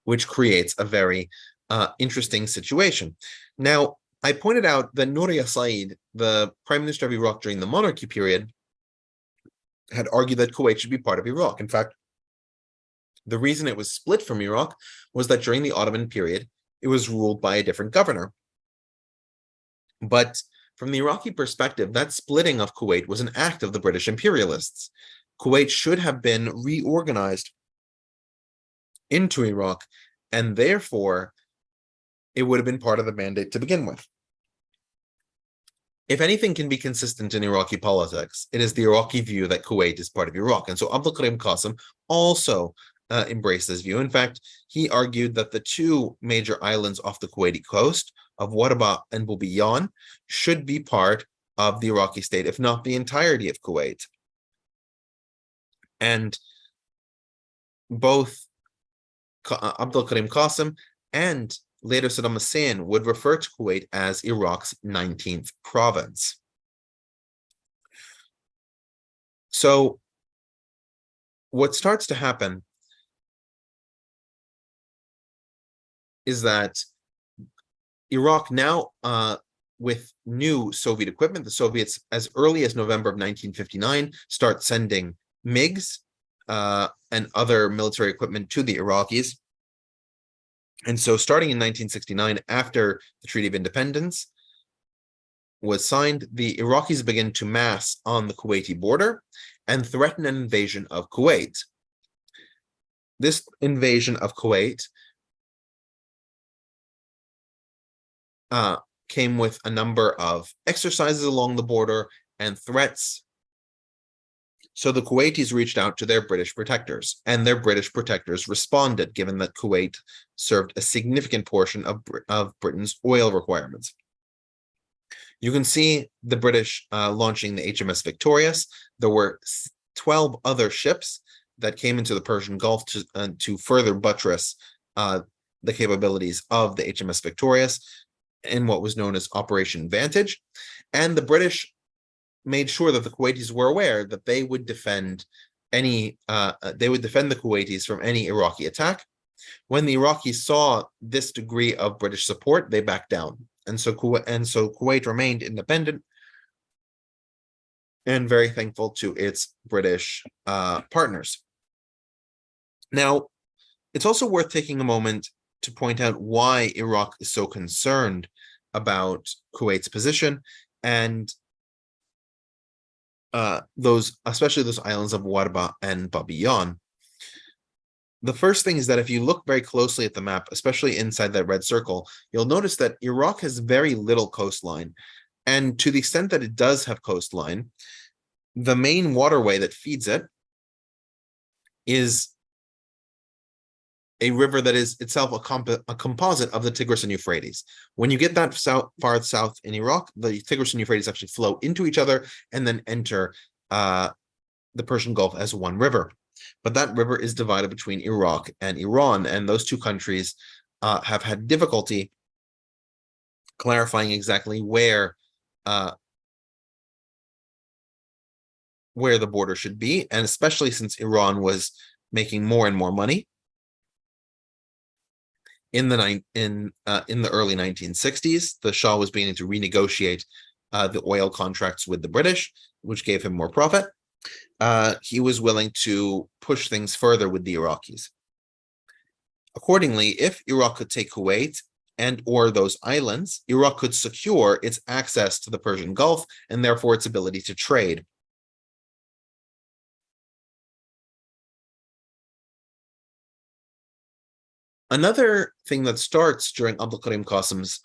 which creates a very interesting situation. Now, I pointed out that Nouri Said, the prime minister of Iraq during the monarchy period, had argued that Kuwait should be part of Iraq. In fact, the reason it was split from Iraq was that during the Ottoman period, it was ruled by a different governor. But from the Iraqi perspective, that splitting of Kuwait was an act of the British imperialists. Kuwait should have been reorganized into Iraq, and therefore it would have been part of the mandate to begin with. If anything can be consistent in Iraqi politics, it is the Iraqi view that Kuwait is part of Iraq. And so Abdulkarim Qasem also embraced this view. In fact, he argued that the two major islands off the Kuwaiti coast of Wadaba and Bubiyan should be part of the Iraqi state, if not the entirety of Kuwait. And both Abdulkarim Qasem and later Saddam Hussein would refer to Kuwait as Iraq's 19th province. So what starts to happen is that Iraq now, with new Soviet equipment, the Soviets, as early as November of 1959, start sending MiGs and other military equipment to the Iraqis. And so starting in 1969, after the Treaty of Independence was signed, the Iraqis begin to mass on the Kuwaiti border and threaten an invasion of Kuwait. This invasion of Kuwait came with a number of exercises along the border and threats. So the Kuwaitis reached out to their British protectors, and their British protectors responded, given that Kuwait served a significant portion of Britain's oil requirements. You can see the British launching the HMS Victorious. There were 12 other ships that came into the Persian Gulf to further buttress the capabilities of the HMS Victorious in what was known as Operation Vantage. And the British made sure that the Kuwaitis were aware that they would defend the Kuwaitis from any Iraqi attack. When the Iraqis saw this degree of British support, they backed down. And so Kuwait remained independent and very thankful to its British partners. Now, it's also worth taking a moment to point out why Iraq is so concerned about Kuwait's position and especially those islands of Warba and Babiyan. The first thing is that if you look very closely at the map, especially inside that red circle, you'll notice that Iraq has very little coastline. And to the extent that it does have coastline, the main waterway that feeds it is a river that is itself a composite of the Tigris and Euphrates. When you get that far south in Iraq, the Tigris and Euphrates actually flow into each other and then enter the Persian Gulf as one river. But that river is divided between Iraq and Iran, and those two countries have had difficulty clarifying exactly where the border should be, and especially since Iran was making more and more money in the early 1960s. The Shah was beginning to renegotiate the oil contracts with the British, which gave him more profit. He was willing to push things further with the Iraqis. Accordingly, if Iraq could take Kuwait and or those islands, Iraq could secure its access to the Persian Gulf and therefore its ability to trade. Another thing that starts during Abdulkarim Qasem's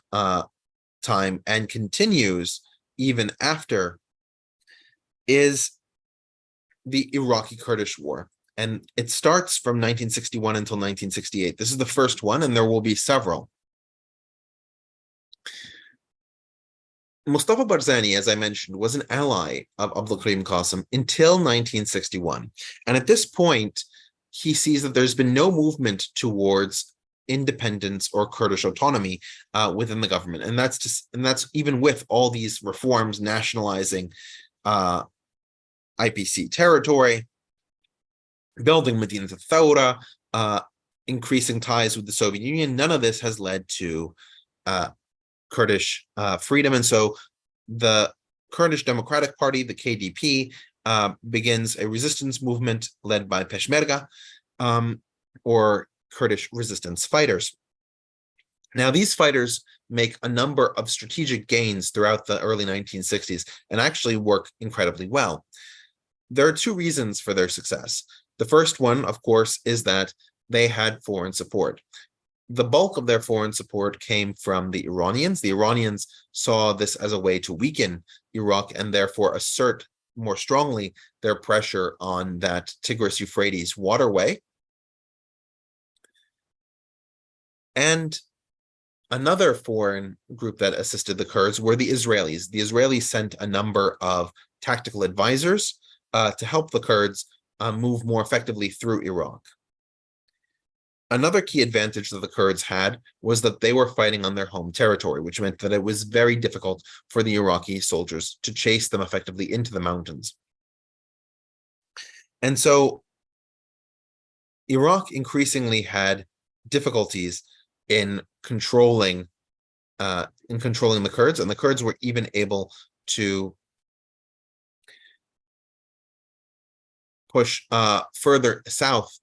time and continues even after is the Iraqi Kurdish War. And it starts from 1961 until 1968. This is the first one, and there will be several. Mustafa Barzani, as I mentioned, was an ally of Abdulkarim Qasem until 1961. And at this point, he sees that there's been no movement towards independence or Kurdish autonomy within the government. And that's even with all these reforms, nationalizing IPC territory, building Medina Thawra, increasing ties with the Soviet Union, none of this has led to Kurdish freedom. And so the Kurdish Democratic Party, the KDP, begins a resistance movement led by Peshmerga, or Kurdish resistance fighters. Now, these fighters make a number of strategic gains throughout the early 1960s and actually work incredibly well. There are two reasons for their success. The first one, of course, is that they had foreign support. The bulk of their foreign support came from the Iranians. The Iranians saw this as a way to weaken Iraq and therefore assert more strongly their pressure on that Tigris-Euphrates waterway. And another foreign group that assisted the Kurds were the Israelis. The Israelis sent a number of tactical advisors to help the Kurds move more effectively through Iraq. Another key advantage that the Kurds had was that they were fighting on their home territory, which meant that it was very difficult for the Iraqi soldiers to chase them effectively into the mountains. And so Iraq increasingly had difficulties in controlling the Kurds, and the Kurds were even able to push further south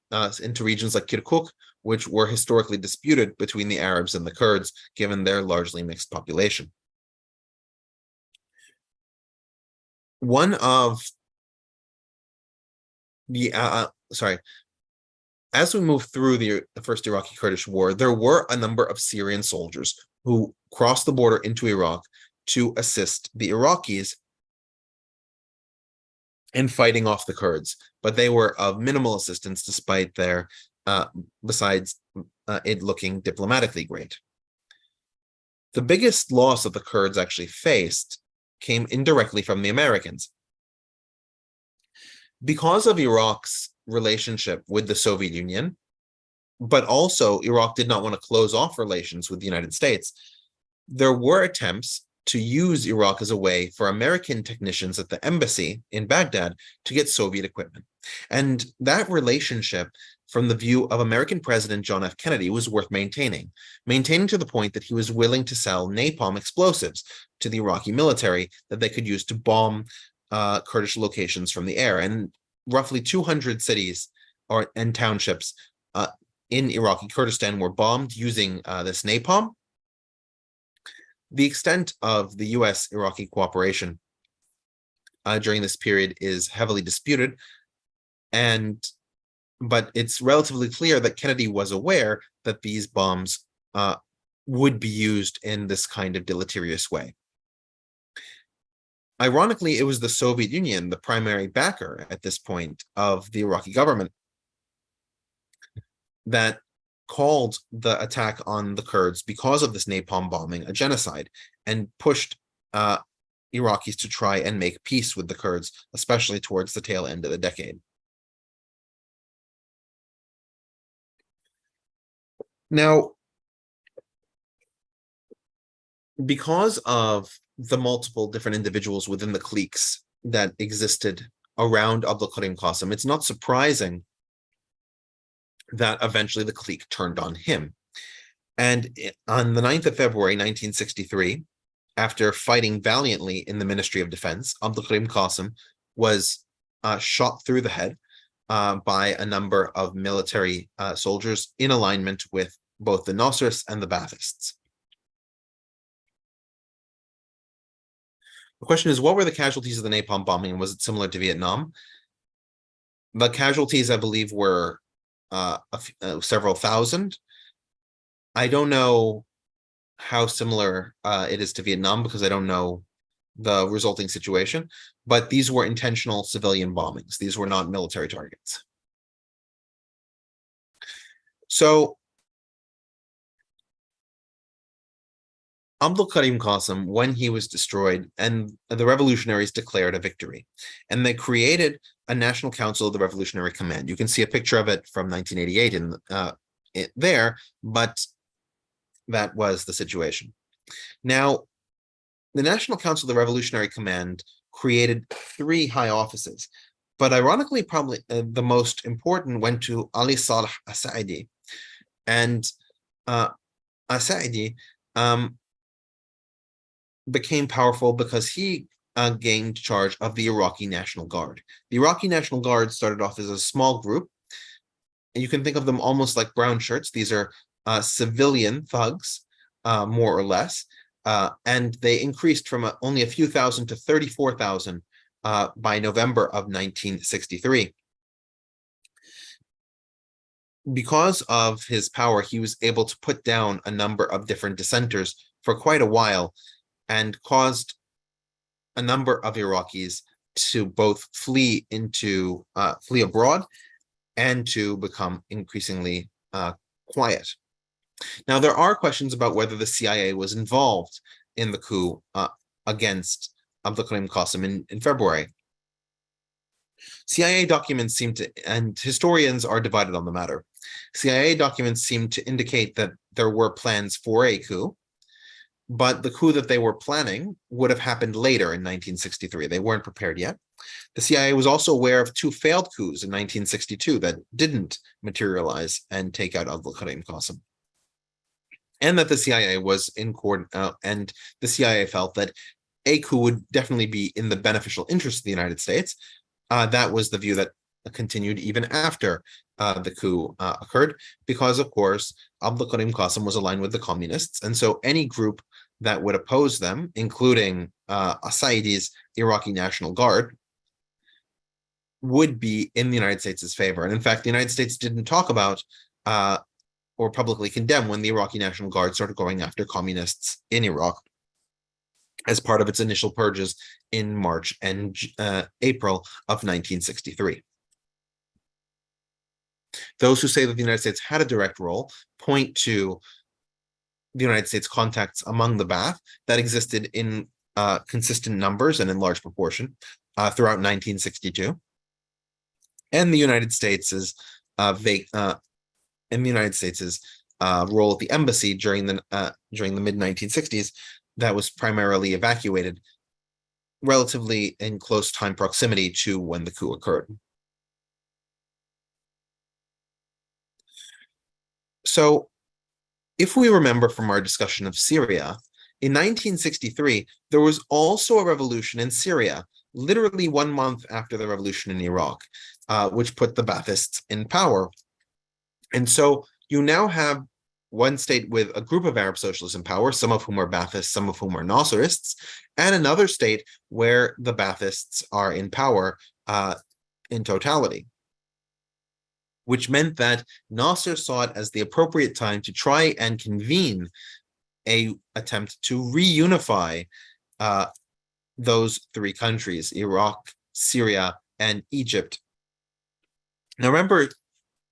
into regions like Kirkuk, which were historically disputed between the Arabs and the Kurds, given their largely mixed population. One of the as we move through the first Iraqi-Kurdish war, there were a number of Syrian soldiers who crossed the border into Iraq to assist the Iraqis in fighting off the Kurds, but they were of minimal assistance despite their, besides it looking diplomatically great. The biggest loss that the Kurds actually faced came indirectly from the Americans. Because of Iraq's relationship with the Soviet Union, but also Iraq did not want to close off relations with the United States, there were attempts to use Iraq as a way for American technicians at the embassy in Baghdad to get Soviet equipment. And that relationship, from the view of American President John F. Kennedy, was worth maintaining to the point that he was willing to sell napalm explosives to the Iraqi military that they could use to bomb Kurdish locations from the air. And roughly 200 cities and townships in Iraqi Kurdistan were bombed using this napalm. The extent of the U.S.-Iraqi cooperation during this period is heavily disputed, but it's relatively clear that Kennedy was aware that these bombs would be used in this kind of deleterious way. Ironically, it was the Soviet Union, the primary backer at this point of the Iraqi government, that called the attack on the Kurds because of this napalm bombing a genocide, and pushed Iraqis to try and make peace with the Kurds, especially towards the tail end of the decade. Now, because of the multiple different individuals within the cliques that existed around Abdulkarim Qasem, it's not surprising that eventually the clique turned on him. And on the 9th of February, 1963, after fighting valiantly in the Ministry of Defense, Abdulkarim Qasem was shot through the head by a number of military soldiers in alignment with both the Nasrists and the Baathists. The question is, what were the casualties of the napalm bombing, and was it similar to Vietnam? The casualties, I believe, were several thousand. I don't know how similar it is to Vietnam because I don't know the resulting situation, but these were intentional civilian bombings. These were not military targets. So Abdulkarim Qasem, when he was destroyed, and the revolutionaries declared a victory, and they created a National Council of the Revolutionary Command. You can see a picture of it from 1988 there, but that was the situation. Now, the National Council of the Revolutionary Command created 3 high offices, but ironically, probably the most important went to Ali Saleh As-Sa'idi. And Assaidi became powerful because he gained charge of the Iraqi National Guard. The Iraqi National Guard started off as a small group. And you can think of them almost like brown shirts. These are civilian thugs, more or less. And they increased from only a few thousand to 34,000 by November of 1963. Because of his power, he was able to put down a number of different dissenters for quite a while and caused a number of Iraqis to both flee abroad and to become increasingly quiet. Now, there are questions about whether the CIA was involved in the coup against Abdulkarim Qasem in February. CIA documents seem to, and historians are divided on the matter. CIA documents seem to indicate that there were plans for a coup, but the coup that they were planning would have happened later in 1963. They weren't prepared yet. The CIA was also aware of two failed coups in 1962 that didn't materialize and take out Abdulkarim Qasem. And that the CIA was in court, and the CIA felt that a coup would definitely be in the beneficial interest of the United States. That was the view that continued even after the coup occurred, because, of course, Abdulkarim Qasem was aligned with the communists. And so any group that would oppose them, including Assaidi's Iraqi National Guard, would be in the United States' favor. And in fact, the United States didn't talk about or publicly condemn when the Iraqi National Guard started going after communists in Iraq as part of its initial purges in March and April of 1963. Those who say that the United States had a direct role point to the United States contacts among the Ba'ath that existed in consistent numbers and in large proportion throughout 1962, and the United States' role at the embassy during the mid-1960s that was primarily evacuated relatively in close time proximity to when the coup occurred. So, if we remember from our discussion of Syria, in 1963, there was also a revolution in Syria, literally 1 month after the revolution in Iraq, which put the Baathists in power. And so you now have one state with a group of Arab socialists in power, some of whom are Baathists, some of whom are Nasserists, and another state where the Baathists are in power in totality, which meant that Nasser saw it as the appropriate time to try and convene an attempt to reunify those three countries, Iraq, Syria, and Egypt. Now remember,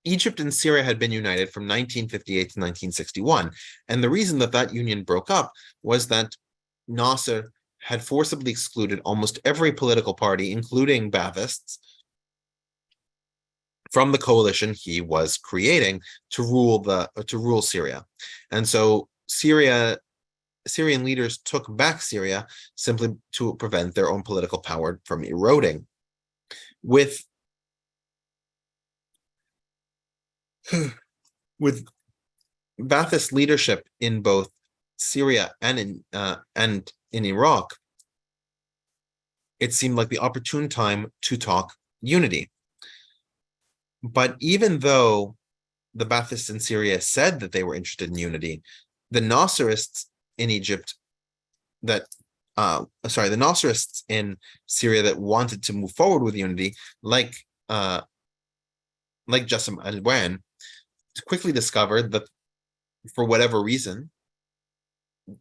Egypt and Syria had been united from 1958 to 1961, and the reason that that union broke up was that Nasser had forcibly excluded almost every political party, including Baathists, from the coalition he was creating to rule Syria. And so Syrian leaders took back Syria simply to prevent their own political power from eroding. With Baathist leadership in both Syria and in Iraq, it seemed like the opportune time to talk unity. But even though the Baathists in Syria said that they were interested in unity, the Nasserists in Egypt the Nasserists in Syria that wanted to move forward with unity, like Jassim al-Wan, quickly discovered that for whatever reason,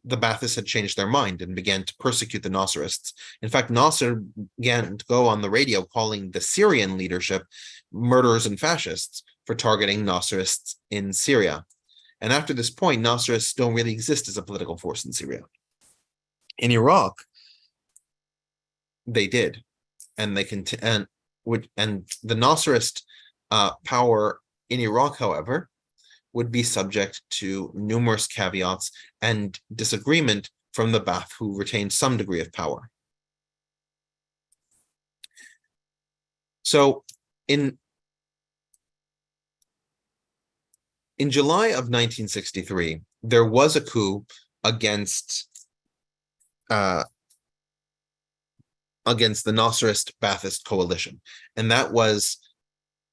the Baathists had changed their mind and began to persecute the Nasserists. In fact, Nasser began to go on the radio calling the Syrian leadership murderers and fascists for targeting Nasserists in Syria. And after this point, Nasserists don't really exist as a political force in Syria. In Iraq, they did, and the Nasserist power in Iraq, however, would be subject to numerous caveats and disagreement from the Ba'ath, who retained some degree of power. So, In July of 1963, there was a coup against against the Nasserist Ba'athist coalition, and that was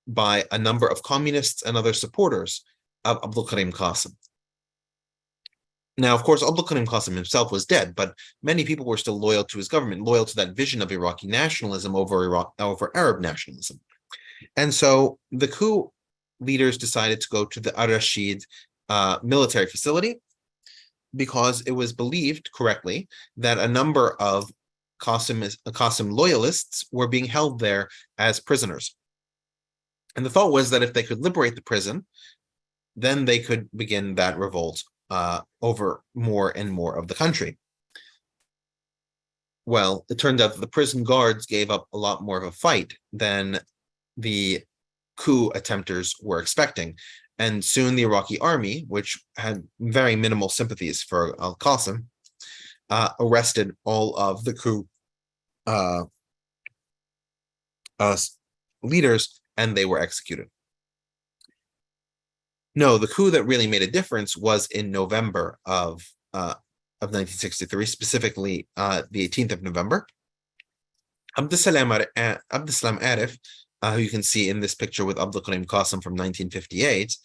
by a number of communists and other supporters of Abdulkarim Qasem. Now, of course, Abdulkarim Qasem himself was dead, but many people were still loyal to his government, loyal to that vision of Iraqi nationalism over Arab nationalism. And so the coup leaders decided to go to the Al-Rashid military facility because it was believed correctly that a number of Qasem loyalists were being held there as prisoners. And the thought was that if they could liberate the prison, then they could begin that revolt over more and more of the country. Well, it turned out that the prison guards gave up a lot more of a fight than the coup attempters were expecting. And soon the Iraqi army, which had very minimal sympathies for al-Qasem, arrested all of the coup leaders, and they were executed. No, the coup that really made a difference was in November of 1963, specifically the 18th of November. Abdulsalam Arif, who you can see in this picture with Abdulkarim Qasem from 1958,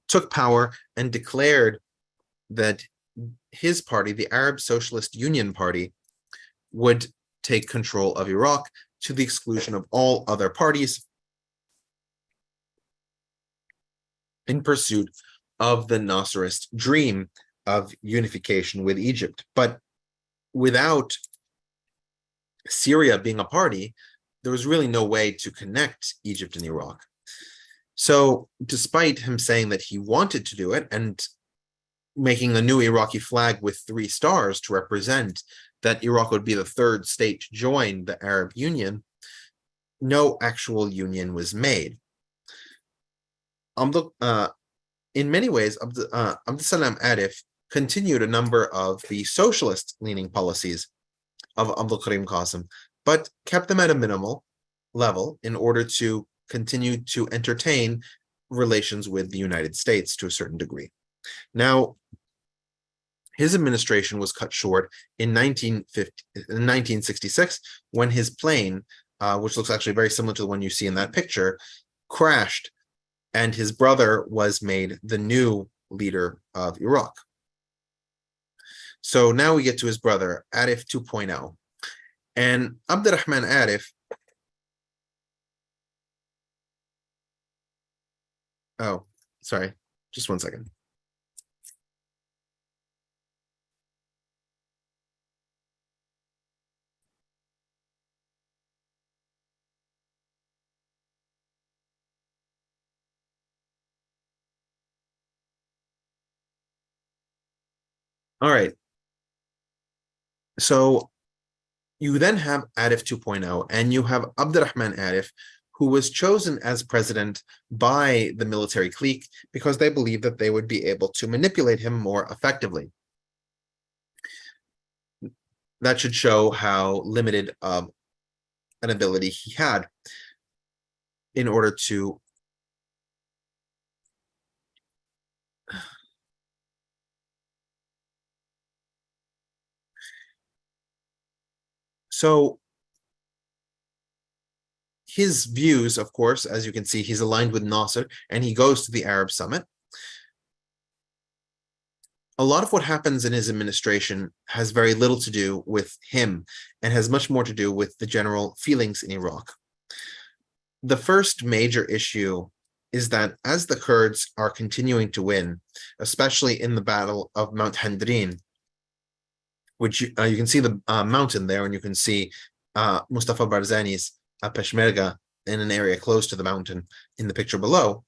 took power and declared that his party, the Arab Socialist Union Party, would take control of Iraq to the exclusion of all other parties in pursuit of the Nasserist dream of unification with Egypt. But without Syria being a party, there was really no way to connect Egypt and Iraq. So despite him saying that he wanted to do it and making a new Iraqi flag with 3 stars to represent that Iraq would be the 3rd state to join the Arab Union, no actual union was made. In many ways, Abdulsalam Arif continued a number of the socialist-leaning policies of Abdulkarim Qasem, but kept them at a minimal level in order to continue to entertain relations with the United States to a certain degree. Now, his administration was cut short in 1966 when his plane, which looks actually very similar to the one you see in that picture, crashed, and his brother was made the new leader of Iraq. So now we get to his brother, Arif 2.0. And Abdurrahman Arif, oh, sorry, just one second. All right. So you then have Arif 2.0, and you have Abdurrahman Arif, who was chosen as president by the military clique because they believed that they would be able to manipulate him more effectively. That should show how limited an ability he had in order to So his views, of course, as you can see, he's aligned with Nasser, and he goes to the Arab Summit. A lot of what happens in his administration has very little to do with him and has much more to do with the general feelings in Iraq. The first major issue is that as the Kurds are continuing to win, especially in the Battle of Mount Handrin, which you can see the mountain there, and you can see Mustafa Barzani's Peshmerga in an area close to the mountain in the picture below.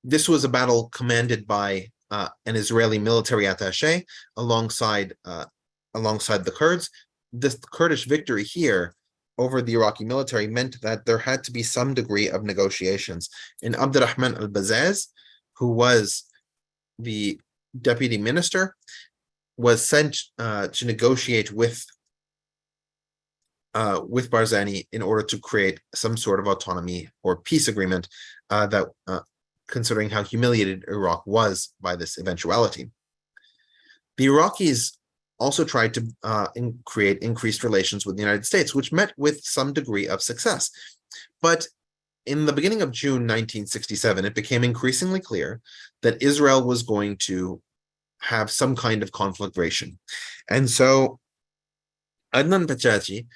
This was a battle commanded by an Israeli military attaché alongside the Kurds. This Kurdish victory here over the Iraqi military meant that there had to be some degree of negotiations. And Abdurrahman al-Bazaz, who was the deputy minister, was sent to negotiate with with Barzani in order to create some sort of autonomy or peace agreement considering how humiliated Iraq was by this eventuality. The Iraqis also tried to create increased relations with the United States, which met with some degree of success. But in the beginning of June 1967, it became increasingly clear that Israel was going to have some kind of conflagration. And so Adnan Pachachi,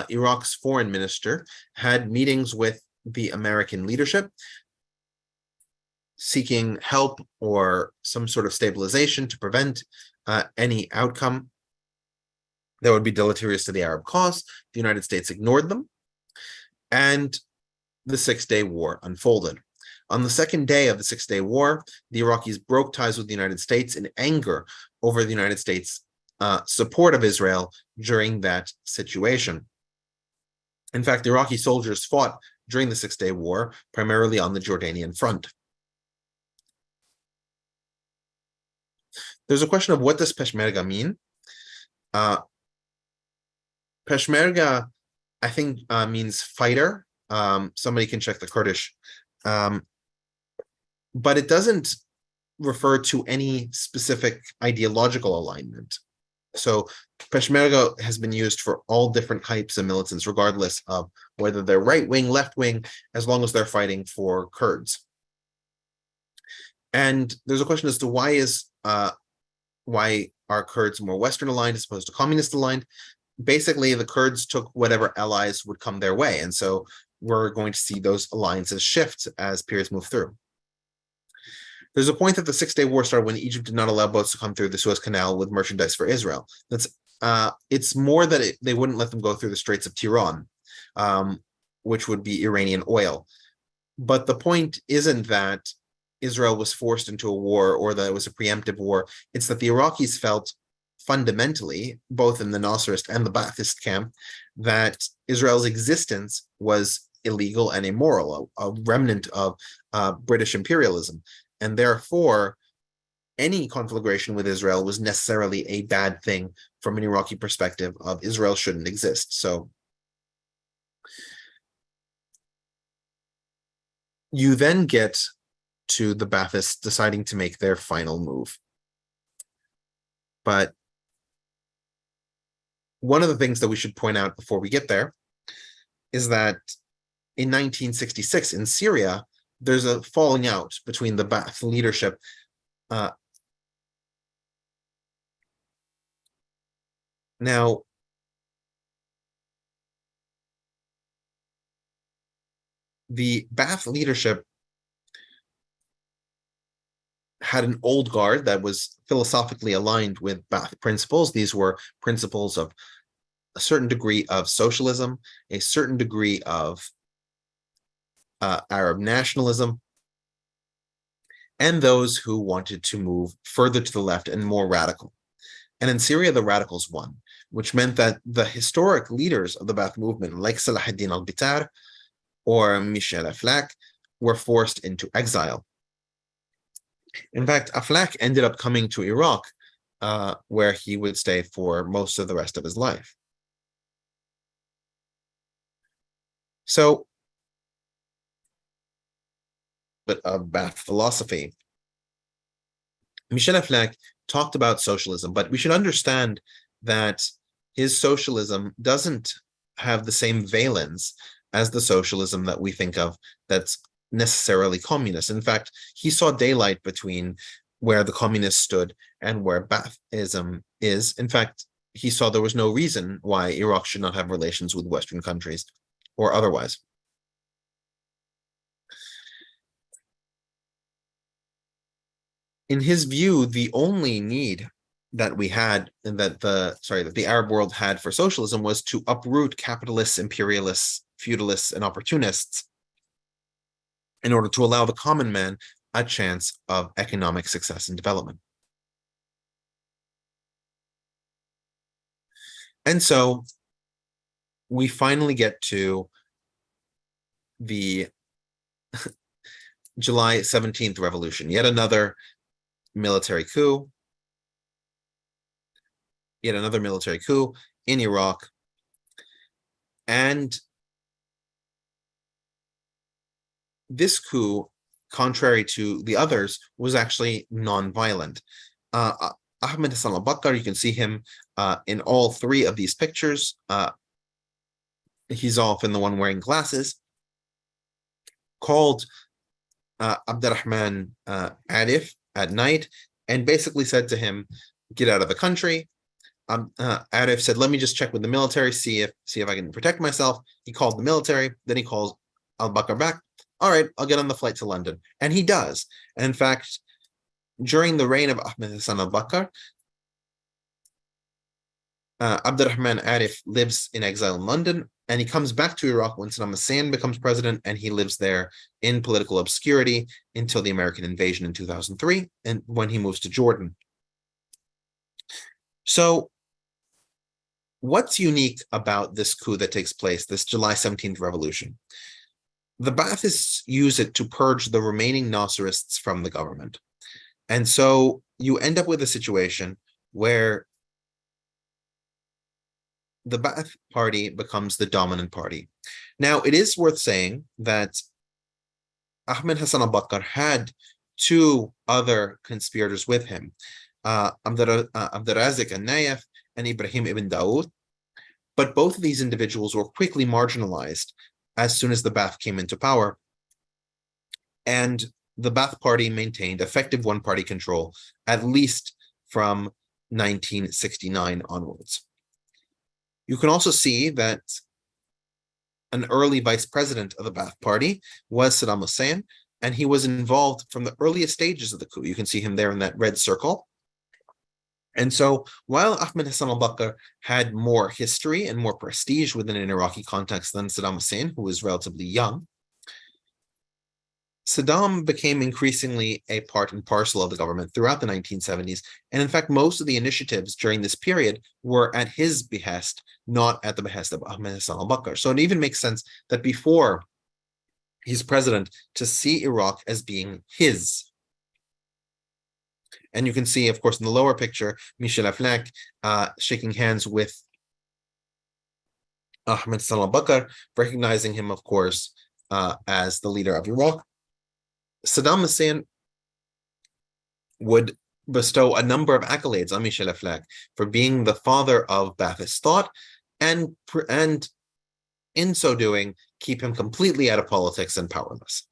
Iraq's foreign minister, had meetings with the American leadership, seeking help or some sort of stabilization to prevent any outcome that would be deleterious to the Arab cause. The United States ignored them, and the Six-Day War unfolded. On the second day of the Six-Day War, the Iraqis broke ties with the United States in anger over the United States' support of Israel during that situation. In fact, the Iraqi soldiers fought during the Six-Day War, primarily on the Jordanian front. There's a question of what does Peshmerga mean? Peshmerga, I think, means fighter. Somebody can check the Kurdish. But it doesn't refer to any specific ideological alignment. So Peshmerga has been used for all different types of militants, regardless of whether they're right wing, left wing, as long as they're fighting for Kurds. And there's a question as to why are Kurds more Western aligned as opposed to communist aligned? Basically, the Kurds took whatever allies would come their way. And so we're going to see those alliances shift as periods move through. There's a point that the Six-Day War started when Egypt did not allow boats to come through the Suez Canal with merchandise for Israel. It's more that they wouldn't let them go through the Straits of Tiran, which would be Iranian oil. But the point isn't that Israel was forced into a war or that it was a preemptive war. It's that the Iraqis felt fundamentally, both in the Nasserist and the Ba'athist camp, that Israel's existence was illegal and immoral, a remnant of British imperialism. And therefore, any conflagration with Israel was necessarily a bad thing from an Iraqi perspective of Israel shouldn't exist. So you then get to the Baathists deciding to make their final move. But one of the things that we should point out before we get there is that in 1966 in Syria, there's a falling out between the Ba'ath leadership now, the Ba'ath leadership had an old guard that was philosophically aligned with Ba'ath principles. These were principles of a certain degree of socialism, a certain degree of Arab nationalism, and those who wanted to move further to the left and more radical. And in Syria, the radicals won, which meant that the historic leaders of the Ba'ath movement, like Salah ad-Din al-Bitar or Michel Aflaq, were forced into exile. In fact, Aflaq ended up coming to Iraq, where he would stay for most of the rest of his life. So, but of Ba'ath philosophy, Michel Aflaq talked about socialism, but we should understand that his socialism doesn't have the same valence as the socialism that we think of that's necessarily communist. In fact, he saw daylight between where the communists stood and where Baathism is. In fact, he saw there was no reason why Iraq should not have relations with Western countries or otherwise. In his view, the only need that we had and that the Arab world had for socialism was to uproot capitalists, imperialists, feudalists, and opportunists in order to allow the common man a chance of economic success and development. And so we finally get to the July 17th revolution, yet another military coup in Iraq. And this coup, contrary to the others, was actually non-violent. Ahmed Hassan al-Bakr, you can see him in all three of these pictures. He's often the one wearing glasses, called Abdurrahman Arif at night and basically said to him, get out of the country. Arif said, let me just check with the military, see if I can protect myself. He called the military, then he calls al-Bakr back. All right, I'll get on the flight to London. And he does. And in fact, during the reign of Ahmed Hassan al-Bakr, Abdurrahman Arif lives in exile in London, and he comes back to Iraq when Saddam Hussein becomes president, and he lives there in political obscurity until the American invasion in 2003, and when he moves to Jordan. So what's unique about this coup that takes place, this July 17th revolution? The Baathists use it to purge the remaining Naserists from the government. And so you end up with a situation where the Ba'ath party becomes the dominant party. Now, it is worth saying that Ahmed Hassan al-Bakr had two other conspirators with him, Abdurazik al-Nayef and Ibrahim ibn Dawood, but both of these individuals were quickly marginalized as soon as the Ba'ath came into power, and the Ba'ath party maintained effective one-party control, at least from 1969 onwards. You can also see that an early vice president of the Ba'ath party was Saddam Hussein, and he was involved from the earliest stages of the coup. You can see him there in that red circle. And so while Ahmed Hassan al-Bakr had more history and more prestige within an Iraqi context than Saddam Hussein, who was relatively young, Saddam became increasingly a part and parcel of the government throughout the 1970s. And in fact, most of the initiatives during this period were at his behest, not at the behest of Ahmed Hassan al-Bakr. So it even makes sense that before he's president, to see Iraq as being his. And you can see, of course, in the lower picture, Michel Aflaq shaking hands with Ahmed Hassan al-Bakr, recognizing him, of course, as the leader of Iraq. Saddam Hussein would bestow a number of accolades on Michel Aflaq for being the father of Ba'athist thought, and in so doing, keep him completely out of politics and powerless.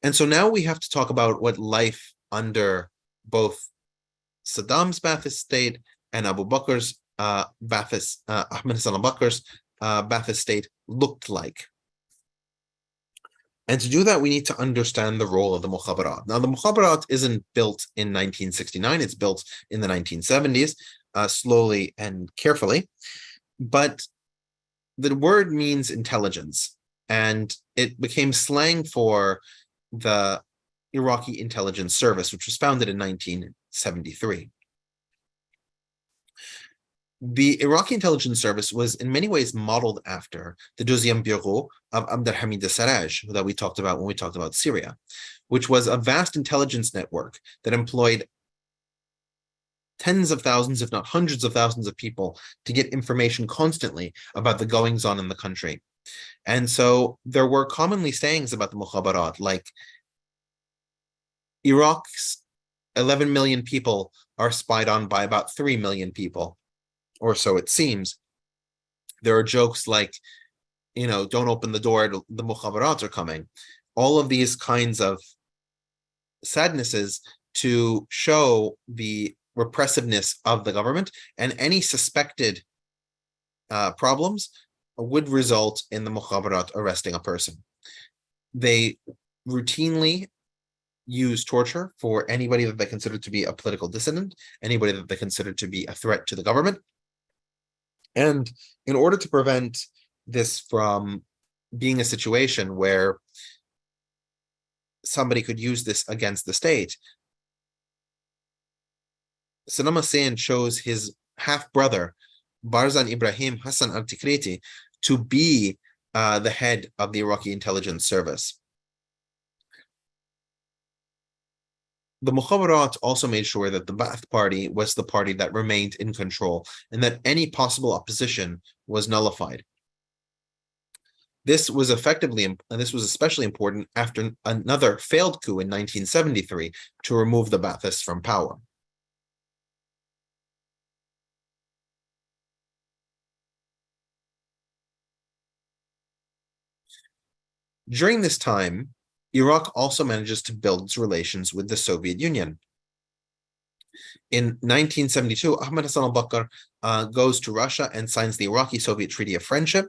And so now we have to talk about what life under both Saddam's Ba'athist state and Abu Bakr's Ba'athist, Ahmed Hassan al-Bakr's Ba'athist state looked like. And to do that, we need to understand the role of the Mukhabarat. Now, the Mukhabarat isn't built in 1969. It's built in the 1970s, slowly and carefully. But the word means intelligence, and it became slang for the Iraqi intelligence service, which was founded in 1973. The Iraqi intelligence service was in many ways modeled after the Deuxième Bureau of Abdelhamid al-Sarraj that we talked about when we talked about Syria, which was a vast intelligence network that employed tens of thousands, if not hundreds of thousands of people to get information constantly about the goings-on in the country. And so there were commonly sayings about the Mukhabarat, like Iraq's 11 million people are spied on by about 3 million people, or so it seems. There are jokes like, don't open the door, the Mukhabarat are coming. All of these kinds of sadnesses to show the repressiveness of the government, and any suspected problems would result in the Mukhabarat arresting a person. They routinely use torture for anybody that they consider to be a political dissident, anybody that they consider to be a threat to the government. And in order to prevent this from being a situation where somebody could use this against the state, Saddam Hussein chose his half-brother, Barzan Ibrahim Hassan al-Tikriti, to be the head of the Iraqi intelligence service. The Mukhabarat also made sure that the Ba'ath Party was the party that remained in control and that any possible opposition was nullified. This was especially important after another failed coup in 1973 to remove the Baathists from power. During this time, Iraq also manages to build its relations with the Soviet Union. In 1972, Ahmad Hassan al-Bakr goes to Russia and signs the Iraqi-Soviet Treaty of Friendship,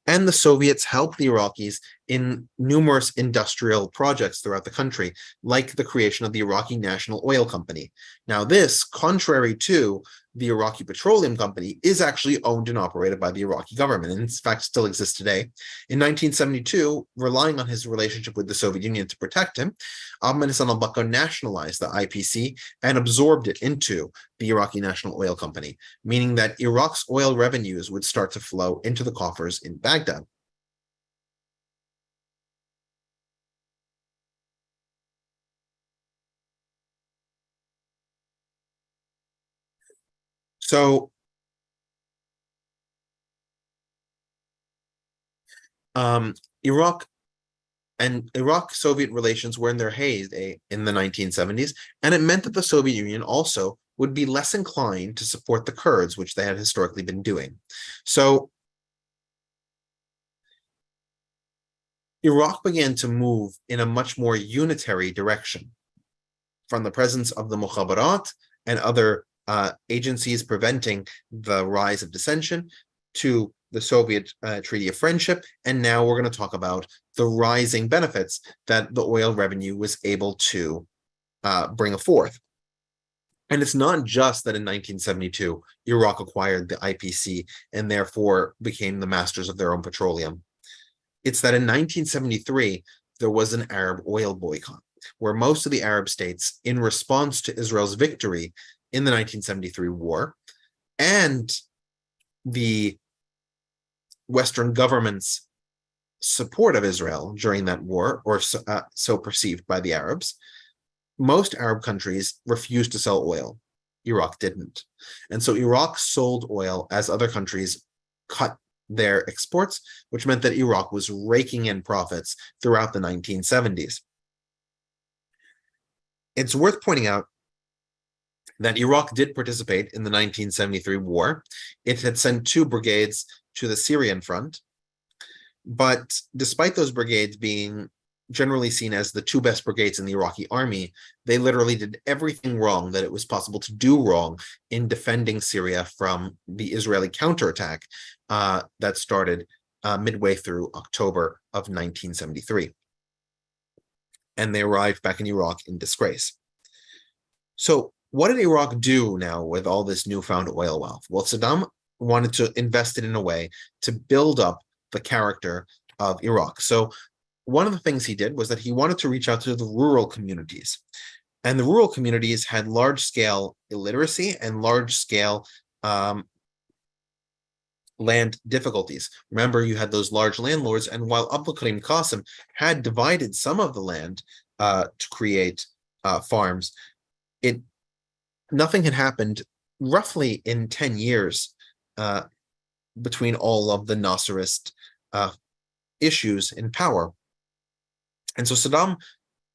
and the Soviets help the Iraqis in numerous industrial projects throughout the country, like the creation of the Iraqi National Oil Company. Now, this, contrary to the Iraqi Petroleum Company, is actually owned and operated by the Iraqi government, and in fact still exists today. In 1972, relying on his relationship with the Soviet Union to protect him, Ahmad Hassan al-Bakr nationalized the IPC and absorbed it into the Iraqi National Oil Company, meaning that Iraq's oil revenues would start to flow into the coffers in Baghdad. So Iraq and Iraq-Soviet relations were in their heyday in the 1970s, and it meant that the Soviet Union also would be less inclined to support the Kurds, which they had historically been doing. So Iraq began to move in a much more unitary direction from the presence of the Mukhabarat and other agencies preventing the rise of dissension to the Soviet Treaty of Friendship. And now we're going to talk about the rising benefits that the oil revenue was able to bring forth. And it's not just that in 1972, Iraq acquired the IPC and therefore became the masters of their own petroleum. It's that in 1973, there was an Arab oil boycott, where most of the Arab states, in response to Israel's victory in the 1973 war, and the Western government's support of Israel during that war, or so perceived by the Arabs, most Arab countries refused to sell oil. Iraq didn't. And so Iraq sold oil as other countries cut their exports, which meant that Iraq was raking in profits throughout the 1970s. It's worth pointing out that Iraq did participate in the 1973 war. It had sent 2 brigades to the Syrian front, but despite those brigades being generally seen as the 2 best brigades in the Iraqi army, they literally did everything wrong that it was possible to do wrong in defending Syria from the Israeli counterattack that started midway through October of 1973. And they arrived back in Iraq in disgrace. So what did Iraq do now with all this newfound oil wealth? Well, Saddam wanted to invest it in a way to build up the character of Iraq. So one of the things he did was that he wanted to reach out to the rural communities. And the rural communities had large-scale illiteracy and large-scale land difficulties. Remember, you had those large landlords, and while Abdulkarim Qasem had divided some of the land to create farms, nothing had happened roughly in 10 years between all of the Nasserist issues in power. And so Saddam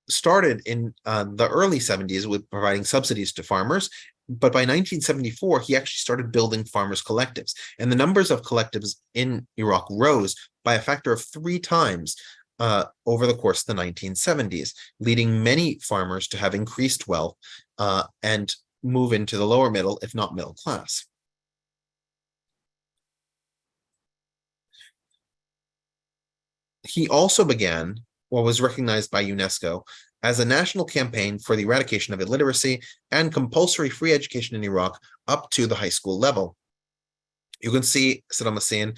started in the early 70s with providing subsidies to farmers, but by 1974, he actually started building farmers' collectives. And the numbers of collectives in Iraq rose by a factor of 3 times over the course of the 1970s, leading many farmers to have increased wealth and move into the lower middle, if not middle class. He also began what was recognized by UNESCO as a national campaign for the eradication of illiteracy and compulsory free education in Iraq up to the high school level. You can see Saddam Hussein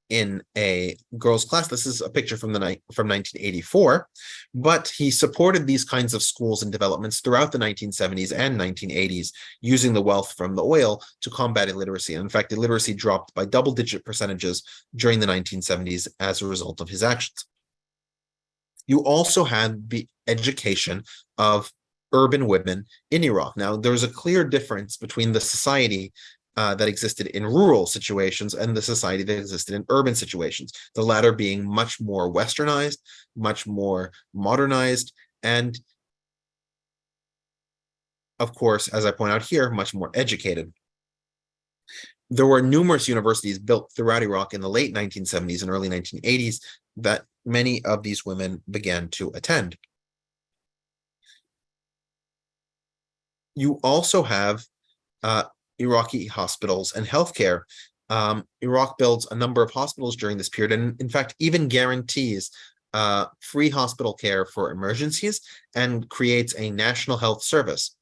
in a girls' class. This is a picture from 1984, but he supported these kinds of schools and developments throughout the 1970s and 1980s, using the wealth from the oil to combat illiteracy. And in fact, illiteracy dropped by double-digit percentages during the 1970s as a result of his actions. You also had the education of urban women in Iraq. Now, there was a clear difference between the society that existed in rural situations and the society that existed in urban situations, the latter being much more westernized, much more modernized, and of course, as I point out here, much more educated. There were numerous universities built throughout Iraq in the late 1970s and early 1980s that many of these women began to attend. You also have Iraqi hospitals and healthcare. Iraq builds a number of hospitals during this period, and in fact, even guarantees free hospital care for emergencies and creates a national health service.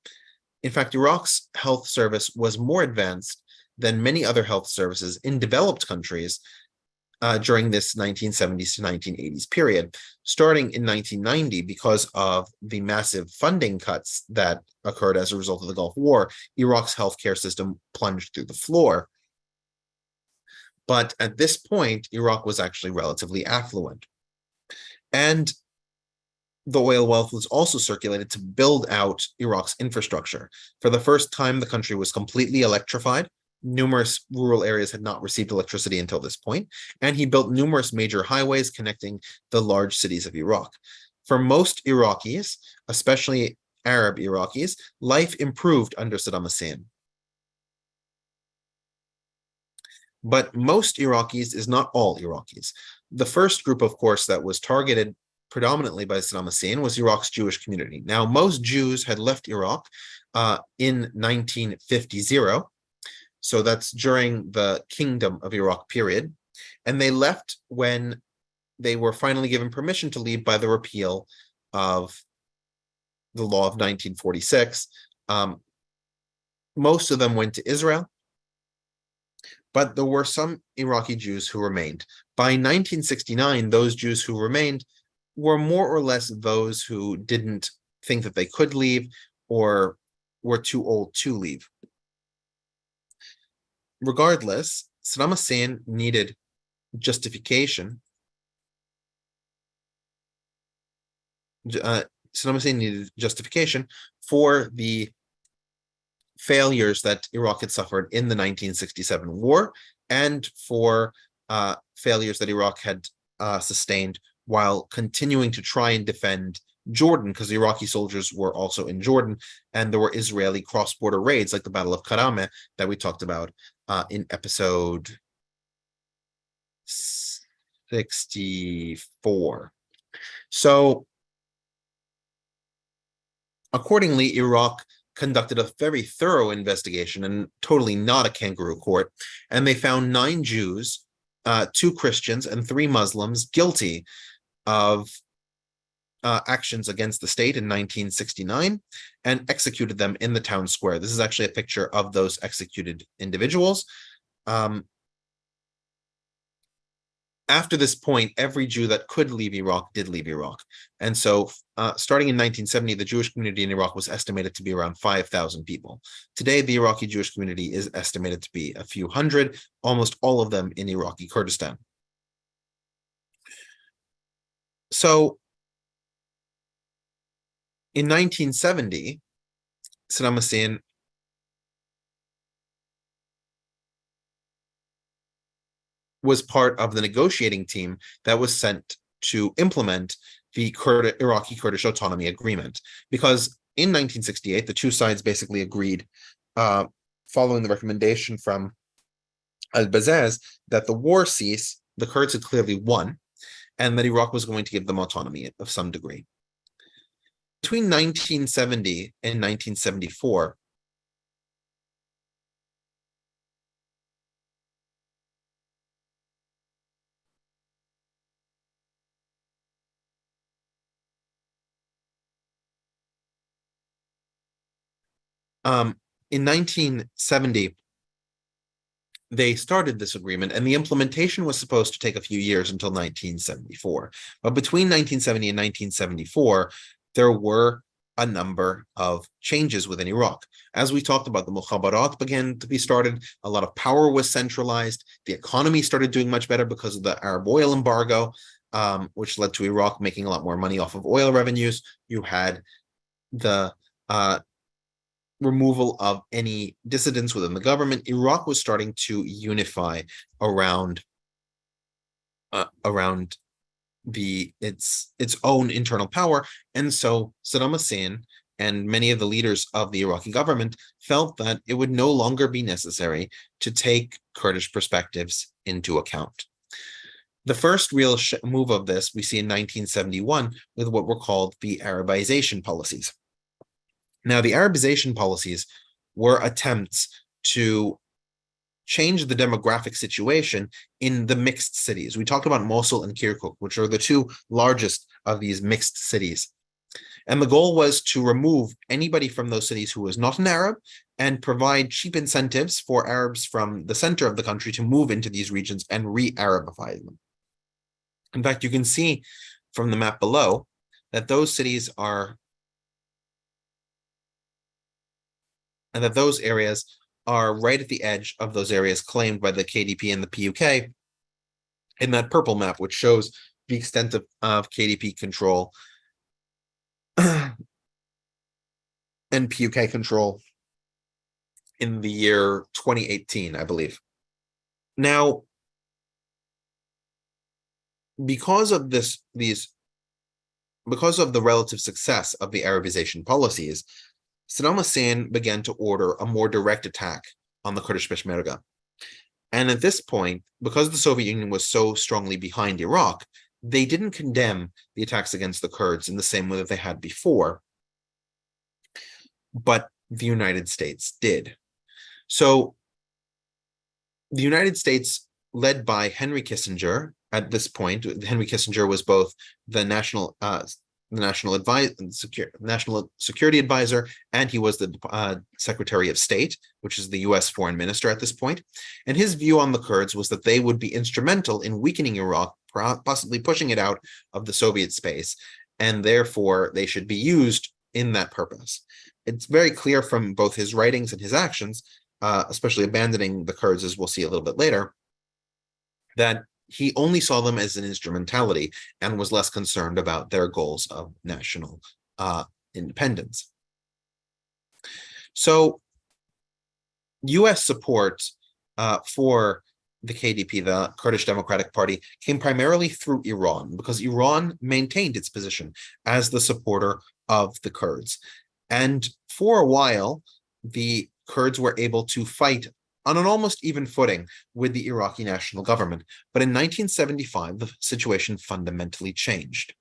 In fact, Iraq's health service was more advanced than many other health services in developed countries during this 1970s to 1980s period. Starting in 1990, because of the massive funding cuts that occurred as a result of the Gulf War, Iraq's healthcare system plunged through the floor. But at this point, Iraq was actually relatively affluent. And the oil wealth was also circulated to build out Iraq's infrastructure. For the first time, the country was completely electrified. Numerous rural areas had not received electricity until this point, and he built numerous major highways connecting the large cities of Iraq. For most Iraqis, especially Arab Iraqis, life improved under Saddam Hussein. But most Iraqis is not all Iraqis. The first group, of course, that was targeted predominantly by Saddam Hussein was Iraq's Jewish community. Now, most Jews had left Iraq in 1950, so that's during the Kingdom of Iraq period, and they left when they were finally given permission to leave by the repeal of the law of 1946. Most of them went to Israel, but there were some Iraqi Jews who remained. By 1969, those Jews who remained were more or less those who didn't think that they could leave or were too old to leave. Regardless, Saddam Hussein needed justification. Saddam Hussein needed justification for the failures that Iraq had suffered in the 1967 war and for failures that Iraq had sustained while continuing to try and defend Jordan, because the Iraqi soldiers were also in Jordan, and there were Israeli cross-border raids like the Battle of Karame that we talked about in episode 64. So, accordingly, Iraq conducted a very thorough investigation, and totally not a kangaroo court, and they found 9 Jews, 2 Christians, and 3 Muslims guilty of actions against the state in 1969 and executed them in the town square. This is actually a picture of those executed individuals. After this point, every Jew that could leave Iraq did leave Iraq. And so starting in 1970, the Jewish community in Iraq was estimated to be around 5,000 people. Today, the Iraqi Jewish community is estimated to be a few hundred, almost all of them in Iraqi Kurdistan. So in 1970, Saddam Hussein was part of the negotiating team that was sent to implement the Iraqi Kurdish Autonomy Agreement. Because in 1968, the two sides basically agreed, following the recommendation from al-Bazaz, that the war cease, the Kurds had clearly won, and that Iraq was going to give them autonomy of some degree. Between 1970 and 1974, in 1970, they started this agreement, and the implementation was supposed to take a few years until 1974. But between 1970 and 1974, there were a number of changes within Iraq. As we talked about, the mukhabarat began to be started. A lot of power was centralized. The economy started doing much better because of the Arab oil embargo, which led to Iraq making a lot more money off of oil revenues. You had the removal of any dissidents within the government, Iraq was starting to unify around its own internal power. And so Saddam Hussein and many of the leaders of the Iraqi government felt that it would no longer be necessary to take Kurdish perspectives into account. The first real move of this we see in 1971 with what were called the Arabization policies. Now, the Arabization policies were attempts to change the demographic situation in the mixed cities. We talked about Mosul and Kirkuk, which are the two largest of these mixed cities. And the goal was to remove anybody from those cities who was not an Arab and provide cheap incentives for Arabs from the center of the country to move into these regions and re-Arabify them. In fact, you can see from the map below that those cities are, and that those areas are right at the edge of those areas claimed by the KDP and the PUK in that purple map, which shows the extent of KDP control and PUK control in the year 2018, I believe. Now, because of the relative success of the Arabization policies, Saddam Hussein began to order a more direct attack on the Kurdish Peshmerga. And at this point, because the Soviet Union was so strongly behind Iraq, they didn't condemn the attacks against the Kurds in the same way that they had before, but the United States did. So the United States, led by Henry Kissinger, at this point, Henry Kissinger was both the national security advisor, and he was the Secretary of State, which is the U.S. foreign minister at this point. And his view on the Kurds was that they would be instrumental in weakening Iraq, possibly pushing it out of the Soviet space, and therefore they should be used in that purpose. It's very clear from both his writings and his actions, especially abandoning the Kurds, as we'll see a little bit later, that he only saw them as an instrumentality and was less concerned about their goals of national independence. So U.S. support for the KDP, the Kurdish Democratic Party, came primarily through Iran, because Iran maintained its position as the supporter of the Kurds. And for a while, the Kurds were able to fight on an almost even footing with the Iraqi national government. But in 1975, the situation fundamentally changed.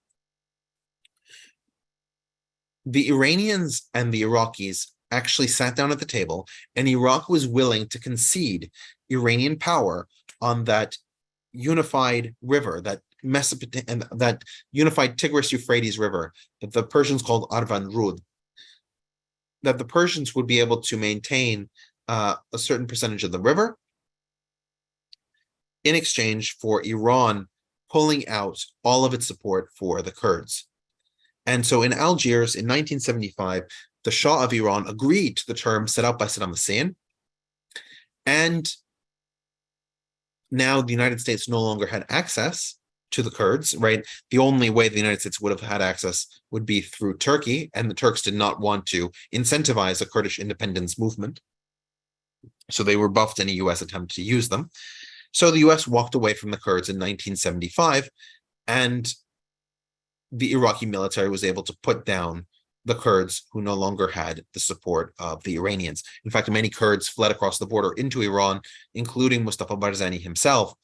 The Iranians and the Iraqis actually sat down at the table, and Iraq was willing to concede Iranian power on that unified river, that unified Tigris-Euphrates river that the Persians called Arvan Rud, that the Persians would be able to maintain a certain percentage of the river in exchange for Iran pulling out all of its support for the Kurds. And so in Algiers in 1975, the Shah of Iran agreed to the terms set out by Saddam Hussein, and now the United States no longer had access to the Kurds, right? The only way the United States would have had access would be through Turkey, and the Turks did not want to incentivize a Kurdish independence movement. So they rebuffed any U.S. attempt to use them. So the U.S. walked away from the Kurds in 1975, and the Iraqi military was able to put down the Kurds, who no longer had the support of the Iranians. In fact, many Kurds fled across the border into Iran, including Mustafa Barzani himself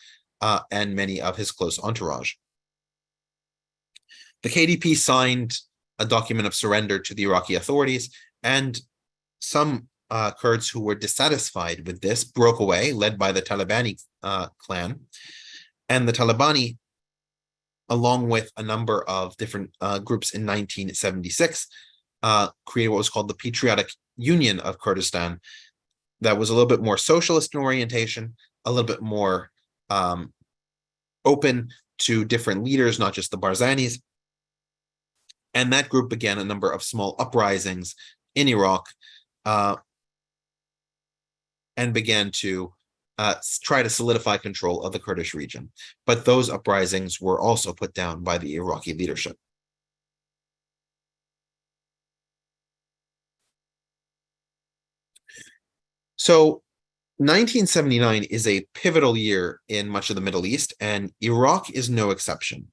and many of his close entourage. The KDP signed a document of surrender to the Iraqi authorities, and some Kurds who were dissatisfied with this broke away, led by the Talibani clan. And the Talibani, along with a number of different groups in 1976, created what was called the Patriotic Union of Kurdistan, that was a little bit more socialist in orientation, a little bit more open to different leaders, not just the Barzanis. And that group began a number of small uprisings in Iraq and began to try to solidify control of the Kurdish region. But those uprisings were also put down by the Iraqi leadership. So 1979 is a pivotal year in much of the Middle East, and Iraq is no exception.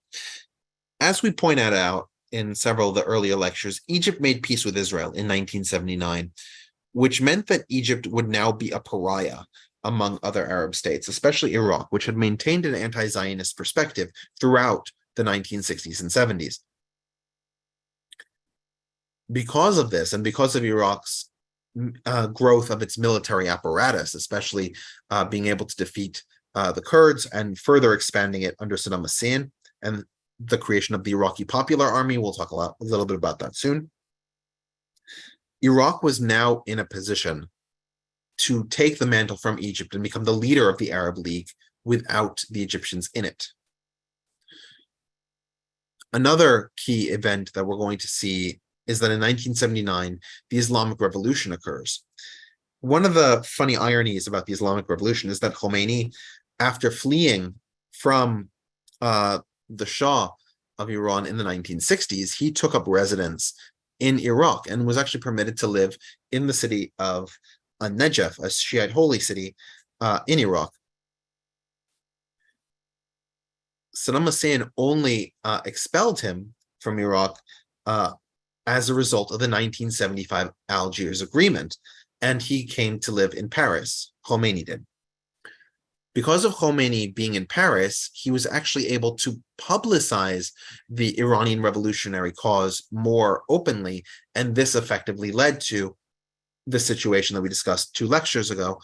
As we pointed out in several of the earlier lectures, Egypt made peace with Israel in 1979, which meant that Egypt would now be a pariah among other Arab states, especially Iraq, which had maintained an anti-Zionist perspective throughout the 1960s and 70s. Because of this, and because of Iraq's growth of its military apparatus, especially being able to defeat the Kurds and further expanding it under Saddam Hussein and the creation of the Iraqi Popular Army, we'll talk a little bit about that soon. Iraq was now in a position to take the mantle from Egypt and become the leader of the Arab League without the Egyptians in it. Another key event that we're going to see is that in 1979, the Islamic Revolution occurs. One of the funny ironies about the Islamic Revolution is that Khomeini, after fleeing from the Shah of Iran in the 1960s, he took up residence in Iraq and was actually permitted to live in the city of Najaf, a Shiite holy city in Iraq. Saddam Hussein only expelled him from Iraq as a result of the 1975 Algiers Agreement, and he came to live in Paris. Khomeini did. Because of Khomeini being in Paris, he was actually able to publicize the Iranian revolutionary cause more openly, and this effectively led to the situation that we discussed 2 lectures ago,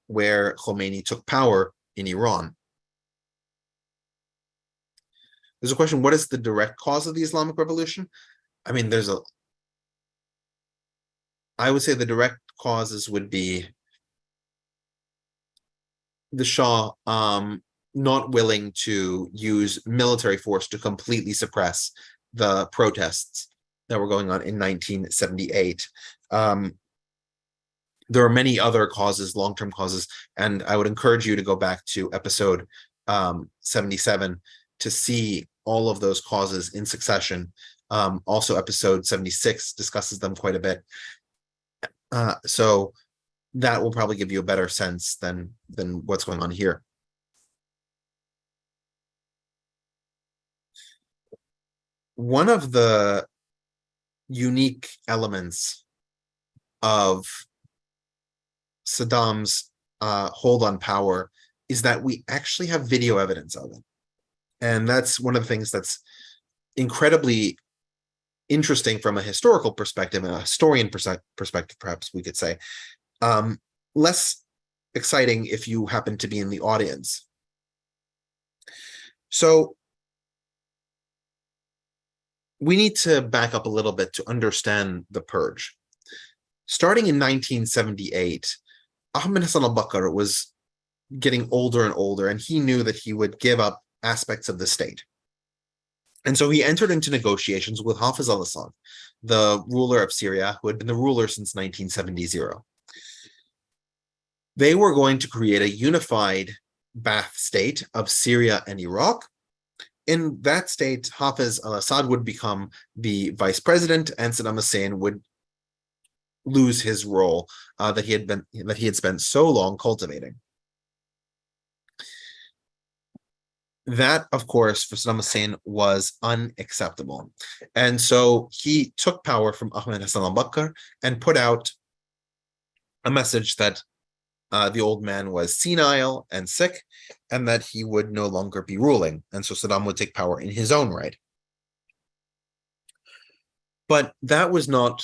where Khomeini took power in Iran. There's a question, what is the direct cause of the Islamic Revolution? I mean, I would say the direct causes would be the Shah not willing to use military force to completely suppress the protests that were going on in 1978. There are many other causes, long-term causes, and I would encourage you to go back to episode 77 to see all of those causes in succession. Also, episode 76 discusses them quite a bit. So that will probably give you a better sense than what's going on here. One of the unique elements of Saddam's hold on power is that we actually have video evidence of it. And that's one of the things that's incredibly interesting from a historical perspective and a historian perspective, perhaps we could say. Less exciting if you happen to be in the audience. So we need to back up a little bit to understand the purge. Starting in 1978, Ahmed Hassan al-Bakr was getting older and older, and he knew that he would give up aspects of the state. And so he entered into negotiations with Hafez al-Assad, the ruler of Syria, who had been the ruler since 1970. They were going to create a unified Ba'ath state of Syria and Iraq. In that state, Hafez al-Assad would become the vice president, and Saddam Hussein would lose his role that he had spent so long cultivating. That, of course, for Saddam Hussein was unacceptable. And so he took power from Ahmed Hassan al-Bakr and put out a message that the old man was senile and sick, and that he would no longer be ruling. And so Saddam would take power in his own right. But that was not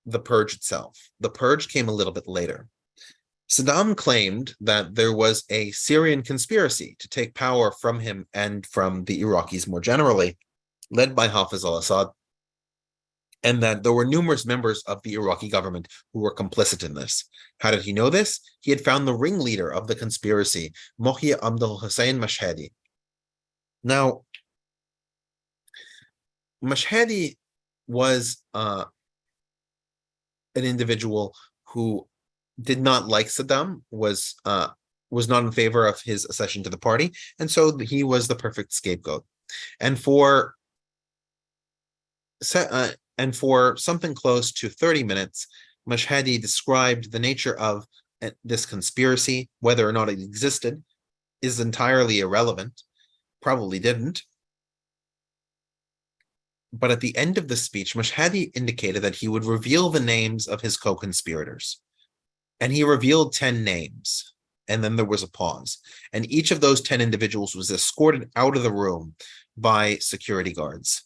the purge itself. The purge came a little bit later. Saddam claimed that there was a Syrian conspiracy to take power from him and from the Iraqis more generally, led by Hafez al-Assad, and that there were numerous members of the Iraqi government who were complicit in this. How did he know this? He had found the ringleader of the conspiracy, Mohyi Abdul Hussein Mashhadi. Now, Mashhadi was an individual who did not like Saddam, was not in favor of his accession to the party, and so he was the perfect scapegoat. And for something close to 30 minutes, Mashhadi described the nature of this conspiracy, whether or not it existed, is entirely irrelevant, probably didn't. But at the end of the speech, Mashhadi indicated that he would reveal the names of his co-conspirators. And he revealed 10 names. And then there was a pause. And each of those 10 individuals was escorted out of the room by security guards.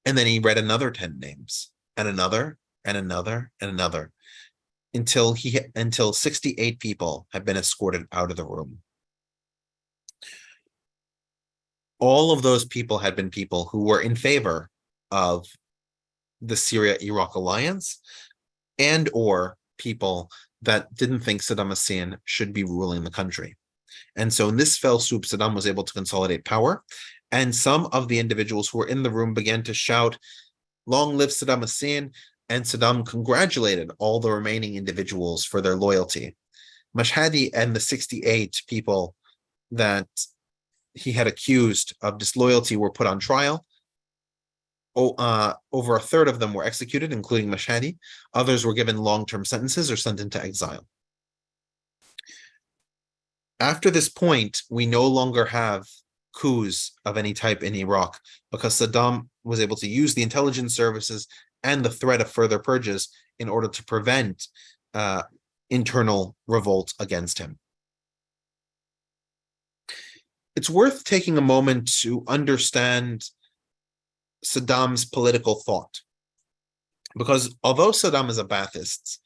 And then he read another 10 names, and another, and another, and another, until 68 people had been escorted out of the room. All of those people had been people who were in favor of the Syria-Iraq alliance, and or people that didn't think Saddam Hussein should be ruling the country. And so in this fell swoop, Saddam was able to consolidate power, and some of the individuals who were in the room began to shout, "Long live Saddam Hussein," and Saddam congratulated all the remaining individuals for their loyalty. Mashhadi and the 68 people that he had accused of disloyalty were put on trial. Over a third of them were executed, including Mashhadi. Others were given long-term sentences or sent into exile. After this point, we no longer have coups of any type in Iraq, because Saddam was able to use the intelligence services and the threat of further purges in order to prevent internal revolt against him. It's worth taking a moment to understand Saddam's political thought, because although Saddam is a Baathist,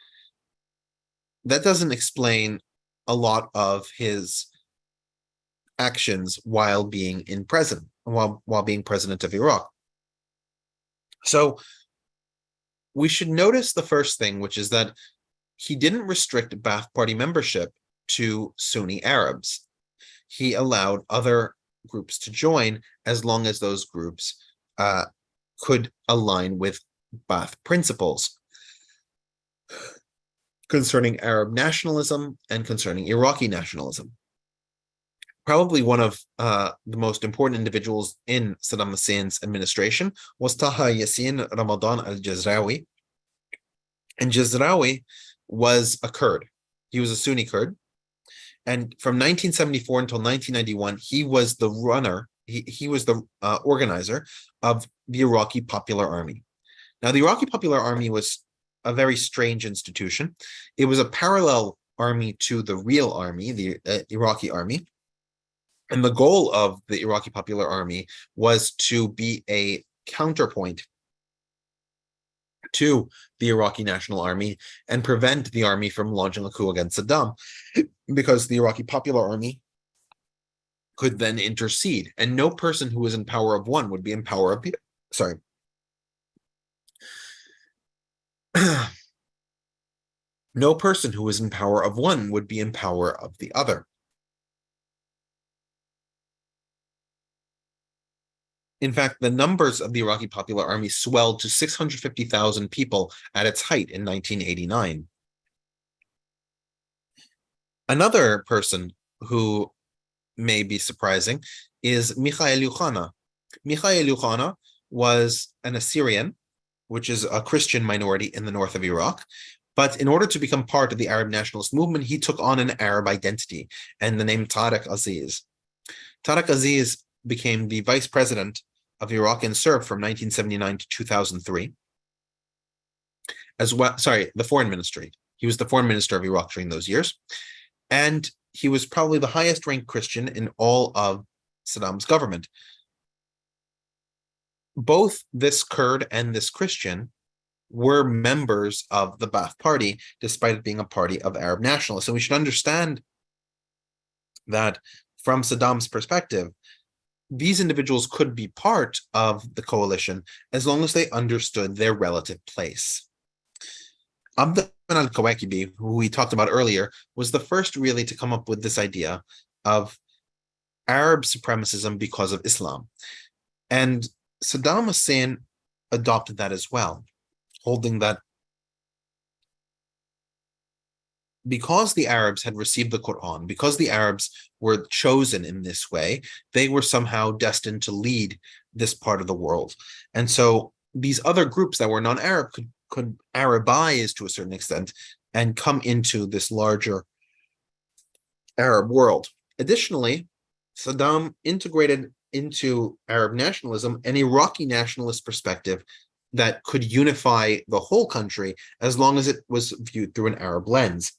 that doesn't explain a lot of his actions while being president of Iraq. So we should notice the first thing, which is that he didn't restrict Ba'ath Party membership to Sunni Arabs. He allowed other groups to join as long as those groups could align with Ba'ath principles concerning Arab nationalism and concerning Iraqi nationalism. Probably one of the most important individuals in Saddam Hussein's administration was Taha Yassin Ramadan al-Jazrawi. And Jazrawi was a Kurd. He was a Sunni Kurd. And from 1974 until 1991, he was the runner, he was the organizer of the Iraqi Popular Army. Now, the Iraqi Popular Army was a very strange institution. It was a parallel army to the real army, the Iraqi army. And the goal of the Iraqi Popular Army was to be a counterpoint to the Iraqi National Army and prevent the army from launching a coup against Saddam, because the Iraqi Popular Army could then intercede, and no person who was in power of one would be in power of the no person who was in power of one would be in power of the other. In fact, the numbers of the Iraqi Popular Army swelled to 650,000 people at its height in 1989. Another person who may be surprising is Mikhail Yukhana. Mikhail Yukhana was an Assyrian, which is a Christian minority in the north of Iraq. But in order to become part of the Arab nationalist movement, he took on an Arab identity and the name Tariq Aziz. Tariq Aziz became the vice president of Iraq and served from 1979 to 2003. As well, the foreign ministry. He was the foreign minister of Iraq during those years. And he was probably the highest ranked Christian in all of Saddam's government. Both this Kurd and this Christian were members of the Ba'ath Party, despite it being a party of Arab nationalists. And we should understand that from Saddam's perspective, these individuals could be part of the coalition as long as they understood their relative place. Abdulkarim al-Qawaqibi, who we talked about earlier, was the first really to come up with this idea of Arab supremacism because of Islam. And Saddam Hussein adopted that as well, holding that because the Arabs had received the Quran, because the Arabs were chosen in this way, they were somehow destined to lead this part of the world. And so these other groups that were non-Arab could Arabize to a certain extent and come into this larger Arab world. Additionally, Saddam integrated into Arab nationalism an Iraqi nationalist perspective that could unify the whole country as long as it was viewed through an Arab lens.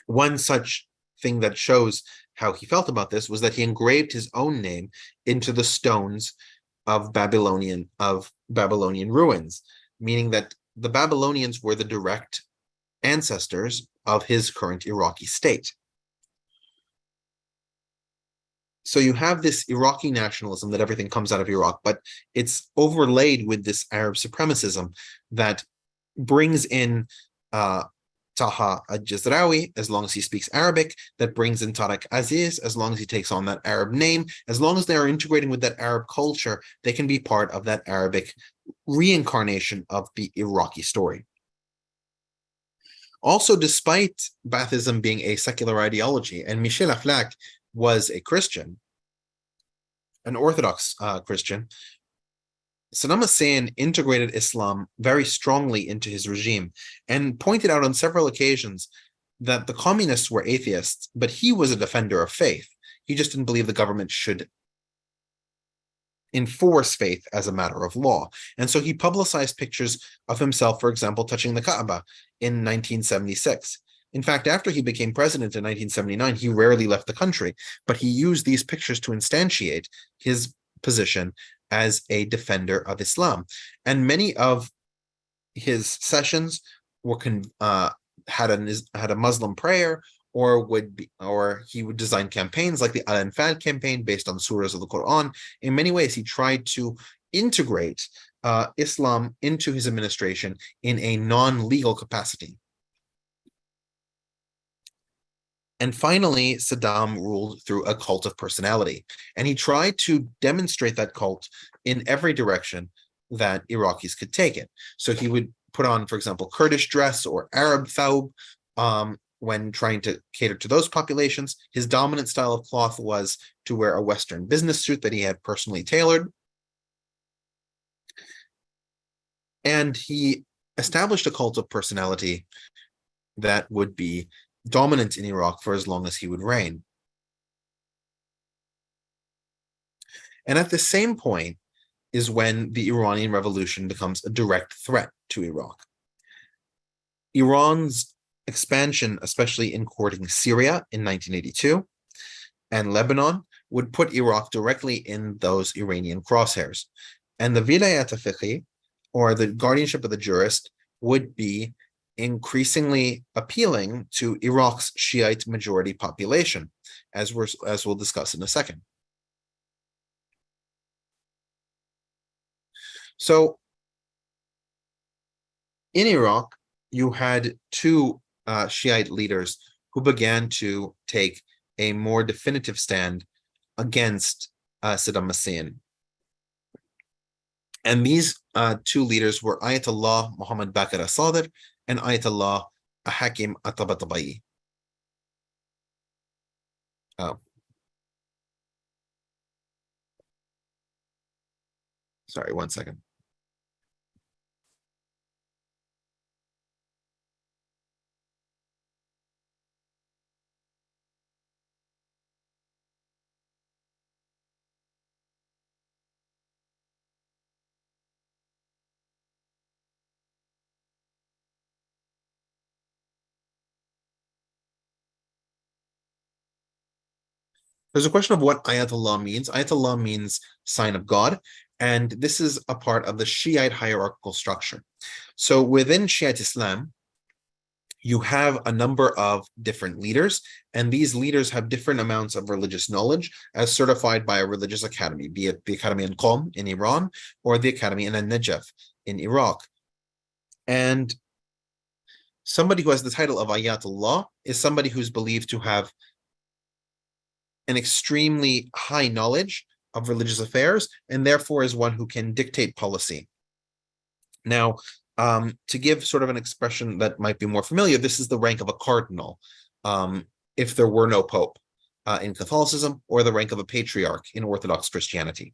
One such thing that shows how he felt about this was that he engraved his own name into the stones of Babylonian ruins, meaning that the Babylonians were the direct ancestors of his current Iraqi state. So you have this Iraqi nationalism that everything comes out of Iraq, but it's overlaid with this Arab supremacism that brings in Taha al-Jazrawi, as long as he speaks Arabic, that brings in Tariq Aziz, as long as he takes on that Arab name. As long as they are integrating with that Arab culture, they can be part of that Arabic reincarnation of the Iraqi story. Also, despite Baathism being a secular ideology, and Michel Aflaq was a Christian, an Orthodox Christian, Saddam Hussein integrated Islam very strongly into his regime and pointed out on several occasions that the communists were atheists, but he was a defender of faith. He just didn't believe the government should enforce faith as a matter of law. And so he publicized pictures of himself, for example, touching the Kaaba in 1976. In fact, after he became president in 1979, he rarely left the country, but he used these pictures to instantiate his position as a defender of Islam. And many of his sessions were had a Muslim prayer, or he would design campaigns like the Al-Anfal campaign based on surahs of the Quran. In many ways, he tried to integrate Islam into his administration in a non-legal capacity. And finally, Saddam ruled through a cult of personality, and he tried to demonstrate that cult in every direction that Iraqis could take it. So he would put on, for example, Kurdish dress or Arab thawb when trying to cater to those populations. His dominant style of cloth was to wear a Western business suit that he had personally tailored. And he established a cult of personality that would be dominant in Iraq for as long as he would reign. And at the same point is when the Iranian Revolution becomes a direct threat to Iraq. Iran's expansion, especially in courting Syria in 1982 and Lebanon, would put Iraq directly in those Iranian crosshairs. And the Vilayat al-Fiqhi, or the guardianship of the jurist, would be increasingly appealing to Iraq's Shiite majority population, as we'll discuss in a second. So in Iraq, you had two Shiite leaders who began to take a more definitive stand against Saddam Hussein. And these two leaders were Ayatollah Muhammad Baqir al-Sadr and Ayatollah Hakim al-Tabatabai. Sorry, 1 second. There's a question of what Ayatollah means. Ayatollah means sign of God, and this is a part of the Shiite hierarchical structure. So within Shiite Islam, you have a number of different leaders, and these leaders have different amounts of religious knowledge as certified by a religious academy, be it the Academy in Qom in Iran or the Academy in Najaf in Iraq. And somebody who has the title of Ayatollah is somebody who's believed to have an extremely high knowledge of religious affairs, and therefore is one who can dictate policy. Now, to give sort of an expression that might be more familiar, this is the rank of a cardinal, if there were no pope in Catholicism, or the rank of a patriarch in Orthodox Christianity.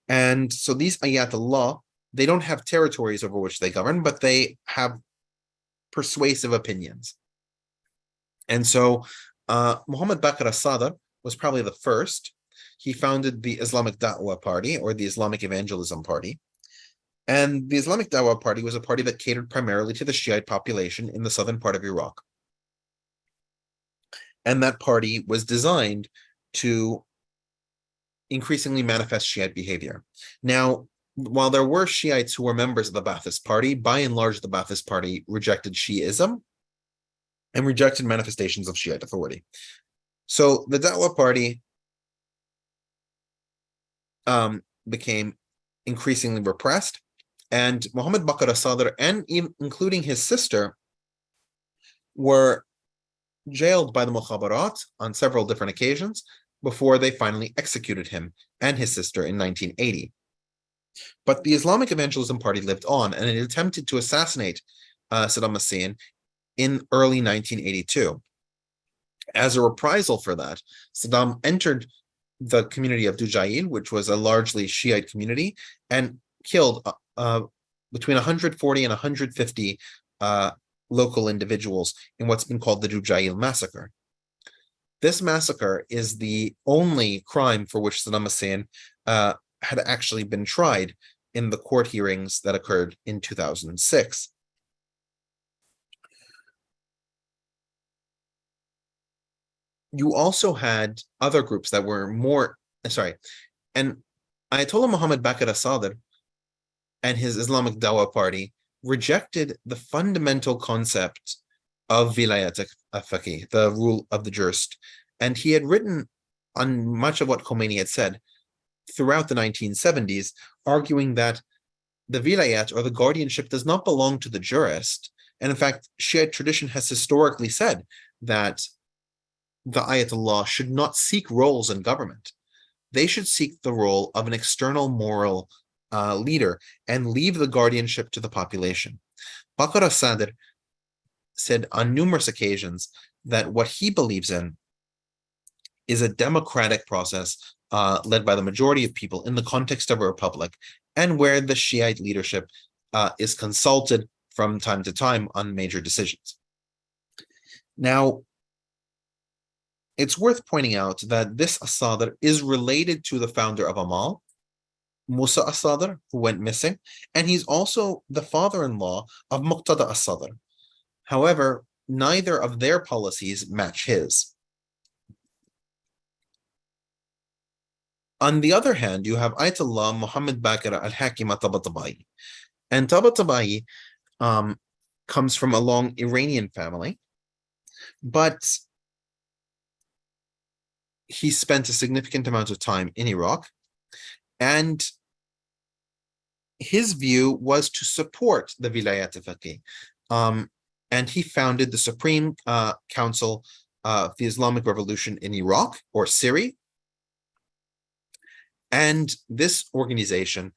And so these Ayatollah they don't have territories over which they govern, but they have persuasive opinions. And so Muhammad Baqir al-Sadr was probably the first. He founded the Islamic Da'wah Party, or the Islamic Evangelism Party. And the Islamic Dawah Party was a party that catered primarily to the Shiite population in the southern part of Iraq. And that party was designed to increasingly manifest Shiite behavior. Now, while there were Shiites who were members of the Ba'athist Party, by and large, the Ba'athist Party rejected Shi'ism and rejected manifestations of Shiite authority. So the Dawah Party became increasingly repressed, and Muhammad Baqir al-Sadr, and including his sister, were jailed by the Mukhabarat on several different occasions before they finally executed him and his sister in 1980. But the Islamic Evangelism Party lived on, and it attempted to assassinate Saddam Hussein in early 1982. As a reprisal for that, Saddam entered the community of Dujail, which was a largely Shiite community, and killed between 140 and 150 local individuals in what's been called the Dujail massacre. This massacre is the only crime for which Saddam Hussein had actually been tried in the court hearings that occurred in 2006. You also had other groups that were and Ayatollah Muhammad Baqir al-Sadr and his Islamic Dawah Party rejected the fundamental concept of vilayat al-faqih, the rule of the jurist. And he had written on much of what Khomeini had said throughout the 1970s, arguing that the vilayat, or the guardianship, does not belong to the jurist. And in fact, Shiite tradition has historically said that the Ayatollah should not seek roles in government. They should seek the role of an external moral leader and leave the guardianship to the population. Baqir al-Sadr said on numerous occasions that what he believes in is a democratic process led by the majority of people in the context of a republic, and where the Shiite leadership is consulted from time to time on major decisions. Now, it's worth pointing out that this al-Sadr is related to the founder of Amal, Musa al-Sadr, who went missing, and he's also the father-in-law of Muqtada al-Sadr. However, neither of their policies match his. On the other hand, you have Ayatollah Muhammad Baqir al-Hakim al-Tabatabai. And Tabatabai comes from a long Iranian family, but he spent a significant amount of time in Iraq, and his view was to support the Vilayat al-Faqih. And he founded the Supreme Council of the Islamic Revolution in Iraq, or SIRI. And this organization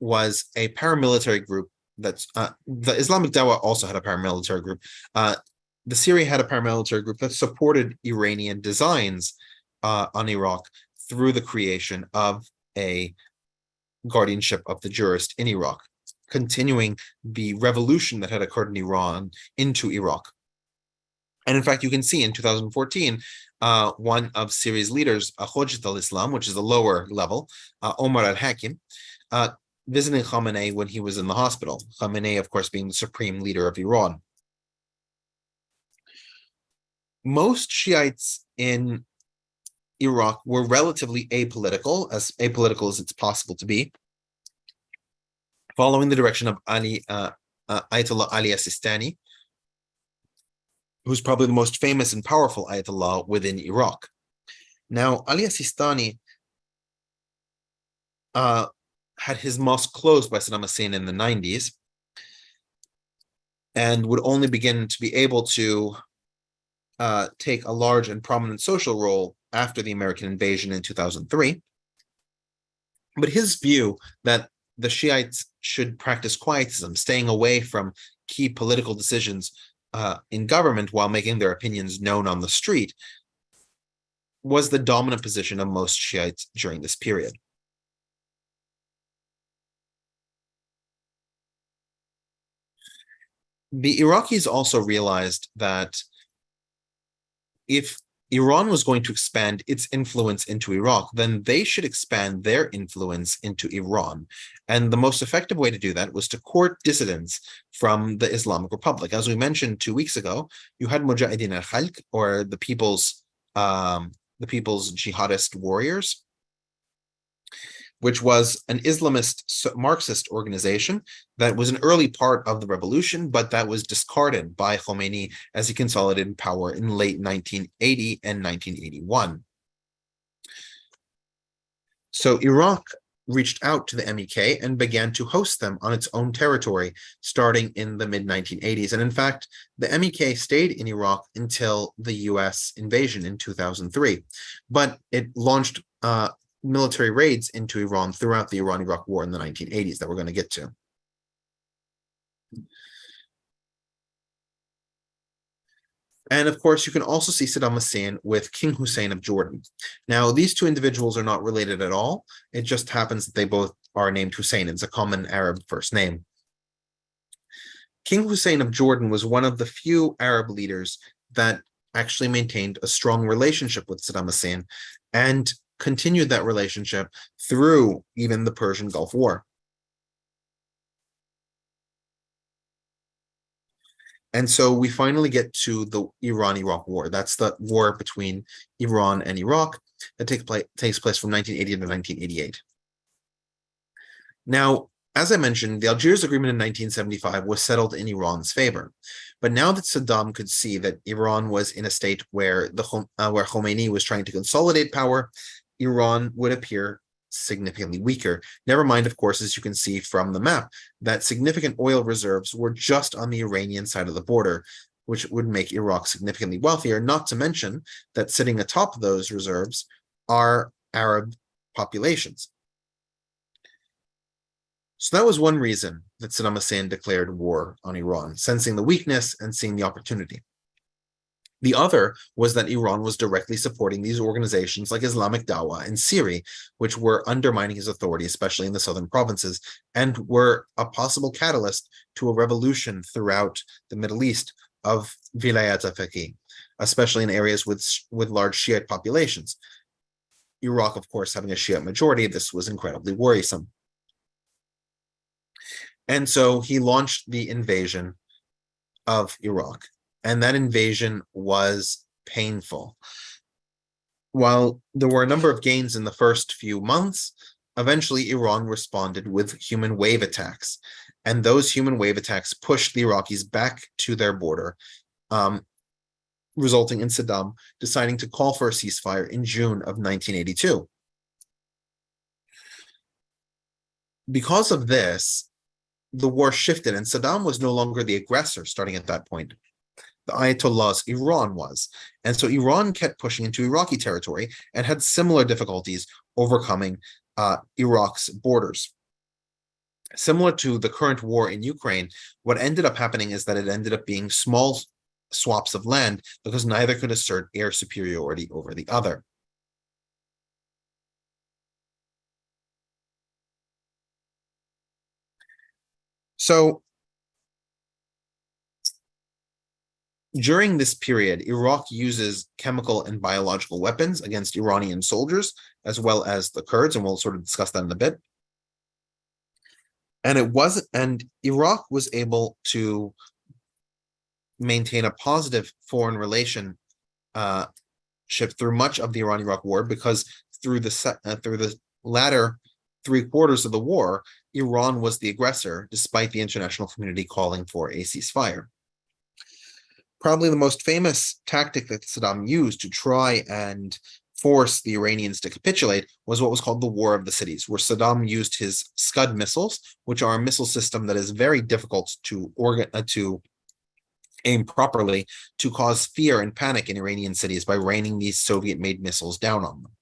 was a paramilitary group that's, the Islamic Dawah also had a paramilitary group. The SIRI had a paramilitary group that supported Iranian designs on Iraq through the creation of a guardianship of the jurist in Iraq, continuing the revolution that had occurred in Iran into Iraq. And in fact, you can see in 2014, one of SIRI's leaders, Hojat al-Islam, which is the lower level, Omar al-Hakim, visiting Khamenei when he was in the hospital. Khamenei, of course, being the supreme leader of Iran. Most Shiites in Iraq were relatively apolitical as it's possible to be, following the direction of Ayatollah Ali as-Sistani, who's probably the most famous and powerful Ayatollah within Iraq. Now, Ali as-Sistani had his mosque closed by Saddam Hussein in the 90s, and would only begin to be able to take a large and prominent social role after the American invasion in 2003. But his view that the Shiites should practice quietism, staying away from key political decisions in government while making their opinions known on the street, was the dominant position of most Shiites during this period. The Iraqis also realized that if Iran was going to expand its influence into Iraq, then they should expand their influence into Iran. And the most effective way to do that was to court dissidents from the Islamic Republic. As we mentioned 2 weeks ago, you had Mujahideen al-Khalq, or the people's jihadist warriors, which was an Islamist Marxist organization that was an early part of the revolution, but that was discarded by Khomeini as he consolidated power in late 1980 and 1981. So Iraq reached out to the MEK and began to host them on its own territory starting in the mid-1980s. And in fact, the MEK stayed in Iraq until the US invasion in 2003, but it launched military raids into Iran throughout the Iran-Iraq War in the 1980s that we're going to get to. And of course, you can also see Saddam Hussein with King Hussein of Jordan. Now, these two individuals are not related at all. It just happens that they both are named Hussein. It's a common Arab first name. King Hussein of Jordan was one of the few Arab leaders that actually maintained a strong relationship with Saddam Hussein and continued that relationship through even the Persian Gulf War. And so we finally get to the Iran-Iraq War. That's the war between Iran and Iraq that takes place from 1980 to 1988. Now, as I mentioned, the Algiers Agreement in 1975 was settled in Iran's favor. But now that Saddam could see that Iran was in a state where where Khomeini was trying to consolidate power, Iran would appear significantly weaker. Never mind, of course, as you can see from the map, that significant oil reserves were just on the Iranian side of the border, which would make Iraq significantly wealthier, not to mention that sitting atop those reserves are Arab populations. So that was one reason that Saddam Hussein declared war on Iran, sensing the weakness and seeing the opportunity. The other was that Iran was directly supporting these organizations like Islamic Dawah and Syria, which were undermining his authority, especially in the southern provinces, and were a possible catalyst to a revolution throughout the Middle East of Vilayat al-Faqih, especially in areas with large Shiite populations. Iraq, of course, having a Shiite majority, this was incredibly worrisome. And so he launched the invasion of Iraq. And that invasion was painful. While there were a number of gains in the first few months, eventually Iran responded with human wave attacks. And those human wave attacks pushed the Iraqis back to their border, resulting in Saddam deciding to call for a ceasefire in June of 1982. Because of this, the war shifted, and Saddam was no longer the aggressor starting at that point. The Ayatollahs, Iran was. And so Iran kept pushing into Iraqi territory and had similar difficulties overcoming Iraq's borders. Similar to the current war in Ukraine, what ended up happening is that it ended up being small swaps of land because neither could assert air superiority over the other. So during this period, Iraq uses chemical and biological weapons against Iranian soldiers, as well as the Kurds, and we'll sort of discuss that in a bit. And Iraq was able to maintain a positive foreign relationship through much of the Iran-Iraq War, because through the latter 3/4 of the war, Iran was the aggressor, despite the international community calling for a ceasefire. Probably the most famous tactic that Saddam used to try and force the Iranians to capitulate was what was called the War of the Cities, where Saddam used his Scud missiles, which are a missile system that is very difficult to aim properly, to cause fear and panic in Iranian cities by raining these Soviet-made missiles down on them.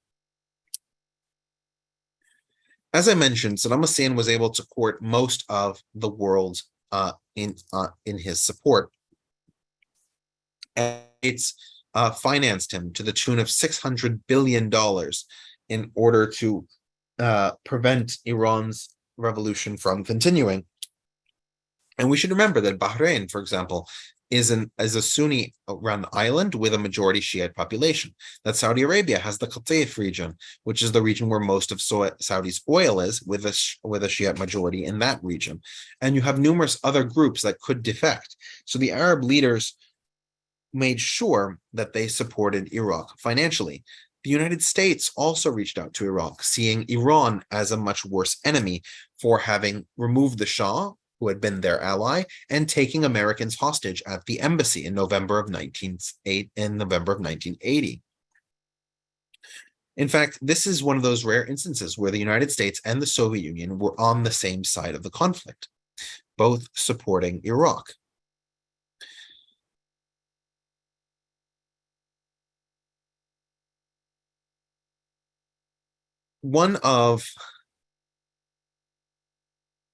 As I mentioned, Saddam Hussein was able to court most of the world in his support. And it's financed him to the tune of $600 billion in order to prevent Iran's revolution from continuing. And we should remember that Bahrain, for example, is a Sunni-run island with a majority Shiite population. That Saudi Arabia has the Qatif region, which is the region where most of Saudi's oil is, with a Shiite majority in that region. And you have numerous other groups that could defect. So the Arab leaders made sure that they supported Iraq financially. The United States also reached out to Iraq, seeing Iran as a much worse enemy for having removed the Shah, who had been their ally, and taking Americans hostage at the embassy in November of 1980. In fact, this is one of those rare instances where the United States and the Soviet Union were on the same side of the conflict, both supporting Iraq.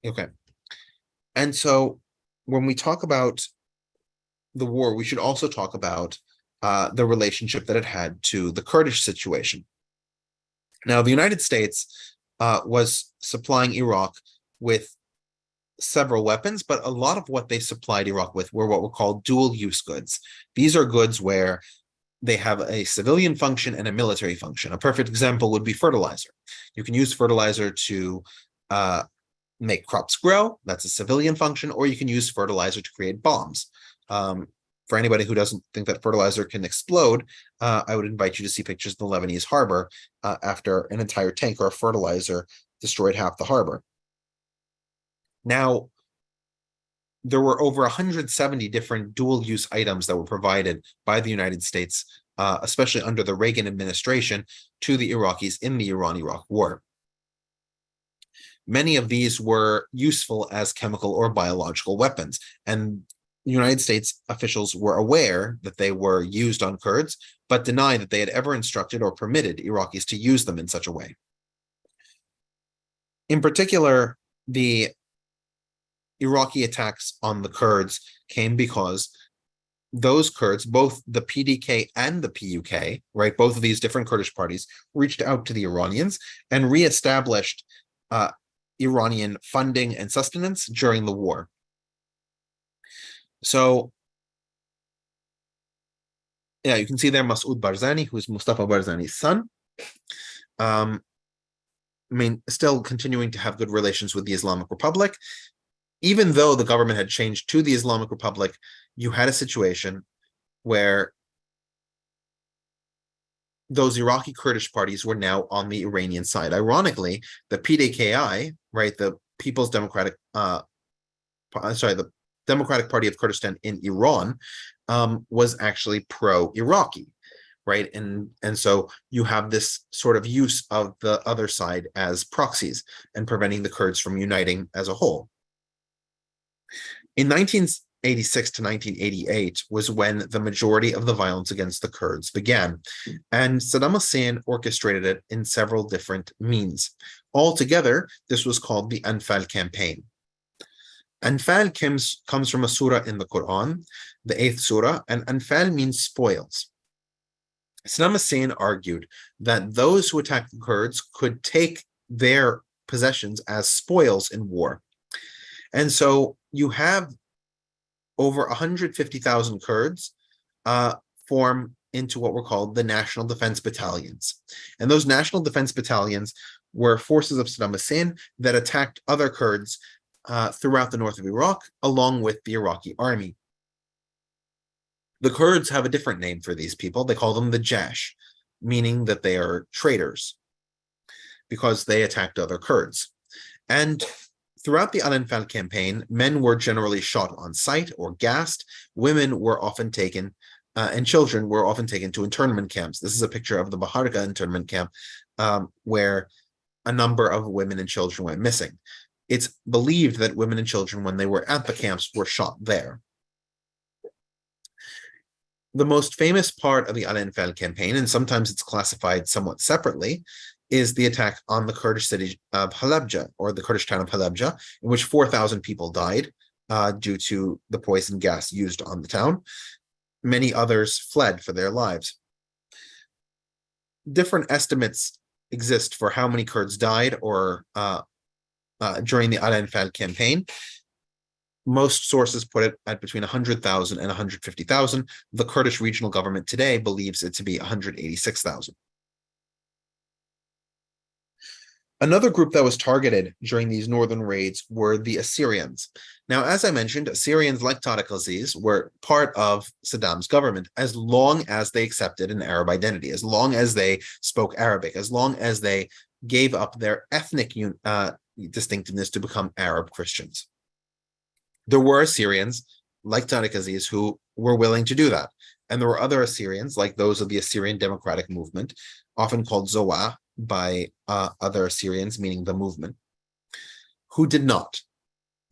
Okay. And so when we talk about the war, we should also talk about the relationship that it had to the Kurdish situation. Now, the United States was supplying Iraq with several weapons, but a lot of what they supplied Iraq with were what were called dual-use goods. These are goods where they have a civilian function and a military function. A perfect example would be fertilizer. You can use fertilizer to make crops grow. That's a civilian function, or you can use fertilizer to create bombs. For anybody who doesn't think that fertilizer can explode, I would invite you to see pictures of the Lebanese harbor after an entire tanker of fertilizer destroyed half the harbor. Now, there were over 170 different dual-use items that were provided by the United States, especially under the Reagan administration, to the Iraqis in the Iran-Iraq War. Many of these were useful as chemical or biological weapons, and United States officials were aware that they were used on Kurds, but denied that they had ever instructed or permitted Iraqis to use them in such a way. In particular, the Iraqi attacks on the Kurds came because those Kurds, both the PDK and the PUK, right, both of these different Kurdish parties, reached out to the Iranians and reestablished Iranian funding and sustenance during the war. So, yeah, you can see there Masoud Barzani, who is Mustafa Barzani's son. Still continuing to have good relations with the Islamic Republic. Even though the government had changed to the Islamic Republic, you had a situation where those Iraqi Kurdish parties were now on the Iranian side. Ironically, the PDKI, right, the the Democratic Party of Kurdistan in Iran, was actually pro-Iraqi, right? And so you have this sort of use of the other side as proxies and preventing the Kurds from uniting as a whole. In 1986 to 1988 was when the majority of the violence against the Kurds began, and Saddam Hussein orchestrated it in several different means. Altogether, this was called the Anfal campaign. Anfal comes from a surah in the Quran, the 8th surah, and Anfal means spoils. Saddam Hussein argued that those who attacked the Kurds could take their possessions as spoils in war. And so you have over 150,000 Kurds form into what were called the National Defense Battalions. And those National Defense Battalions were forces of Saddam Hussein that attacked other Kurds throughout the north of Iraq, along with the Iraqi army. The Kurds have a different name for these people. They call them the Jash, meaning that they are traitors, because they attacked other Kurds. And throughout the Al-Anfal campaign, men were generally shot on sight or gassed. Women were often taken, and children were often taken to internment camps. This is a picture of the Baharka internment camp, where a number of women and children went missing. It's believed that women and children, when they were at the camps, were shot there. The most famous part of the Al-Anfal campaign, and sometimes it's classified somewhat separately, is the attack on the Kurdish city of Halabja, or the Kurdish town of Halabja, in which 4,000 people died due to the poison gas used on the town. Many others fled for their lives. Different estimates exist for how many Kurds died or during the Al-Anfal campaign. Most sources put it at between 100,000 and 150,000. The Kurdish regional government today believes it to be 186,000. Another group that was targeted during these northern raids were the Assyrians. Now, as I mentioned, Assyrians, like Tariq Aziz, were part of Saddam's government as long as they accepted an Arab identity, as long as they spoke Arabic, as long as they gave up their ethnic distinctiveness to become Arab Christians. There were Assyrians, like Tariq Aziz, who were willing to do that. And there were other Assyrians, like those of the Assyrian Democratic Movement, often called Zoa by other Assyrians, meaning the movement, who did not.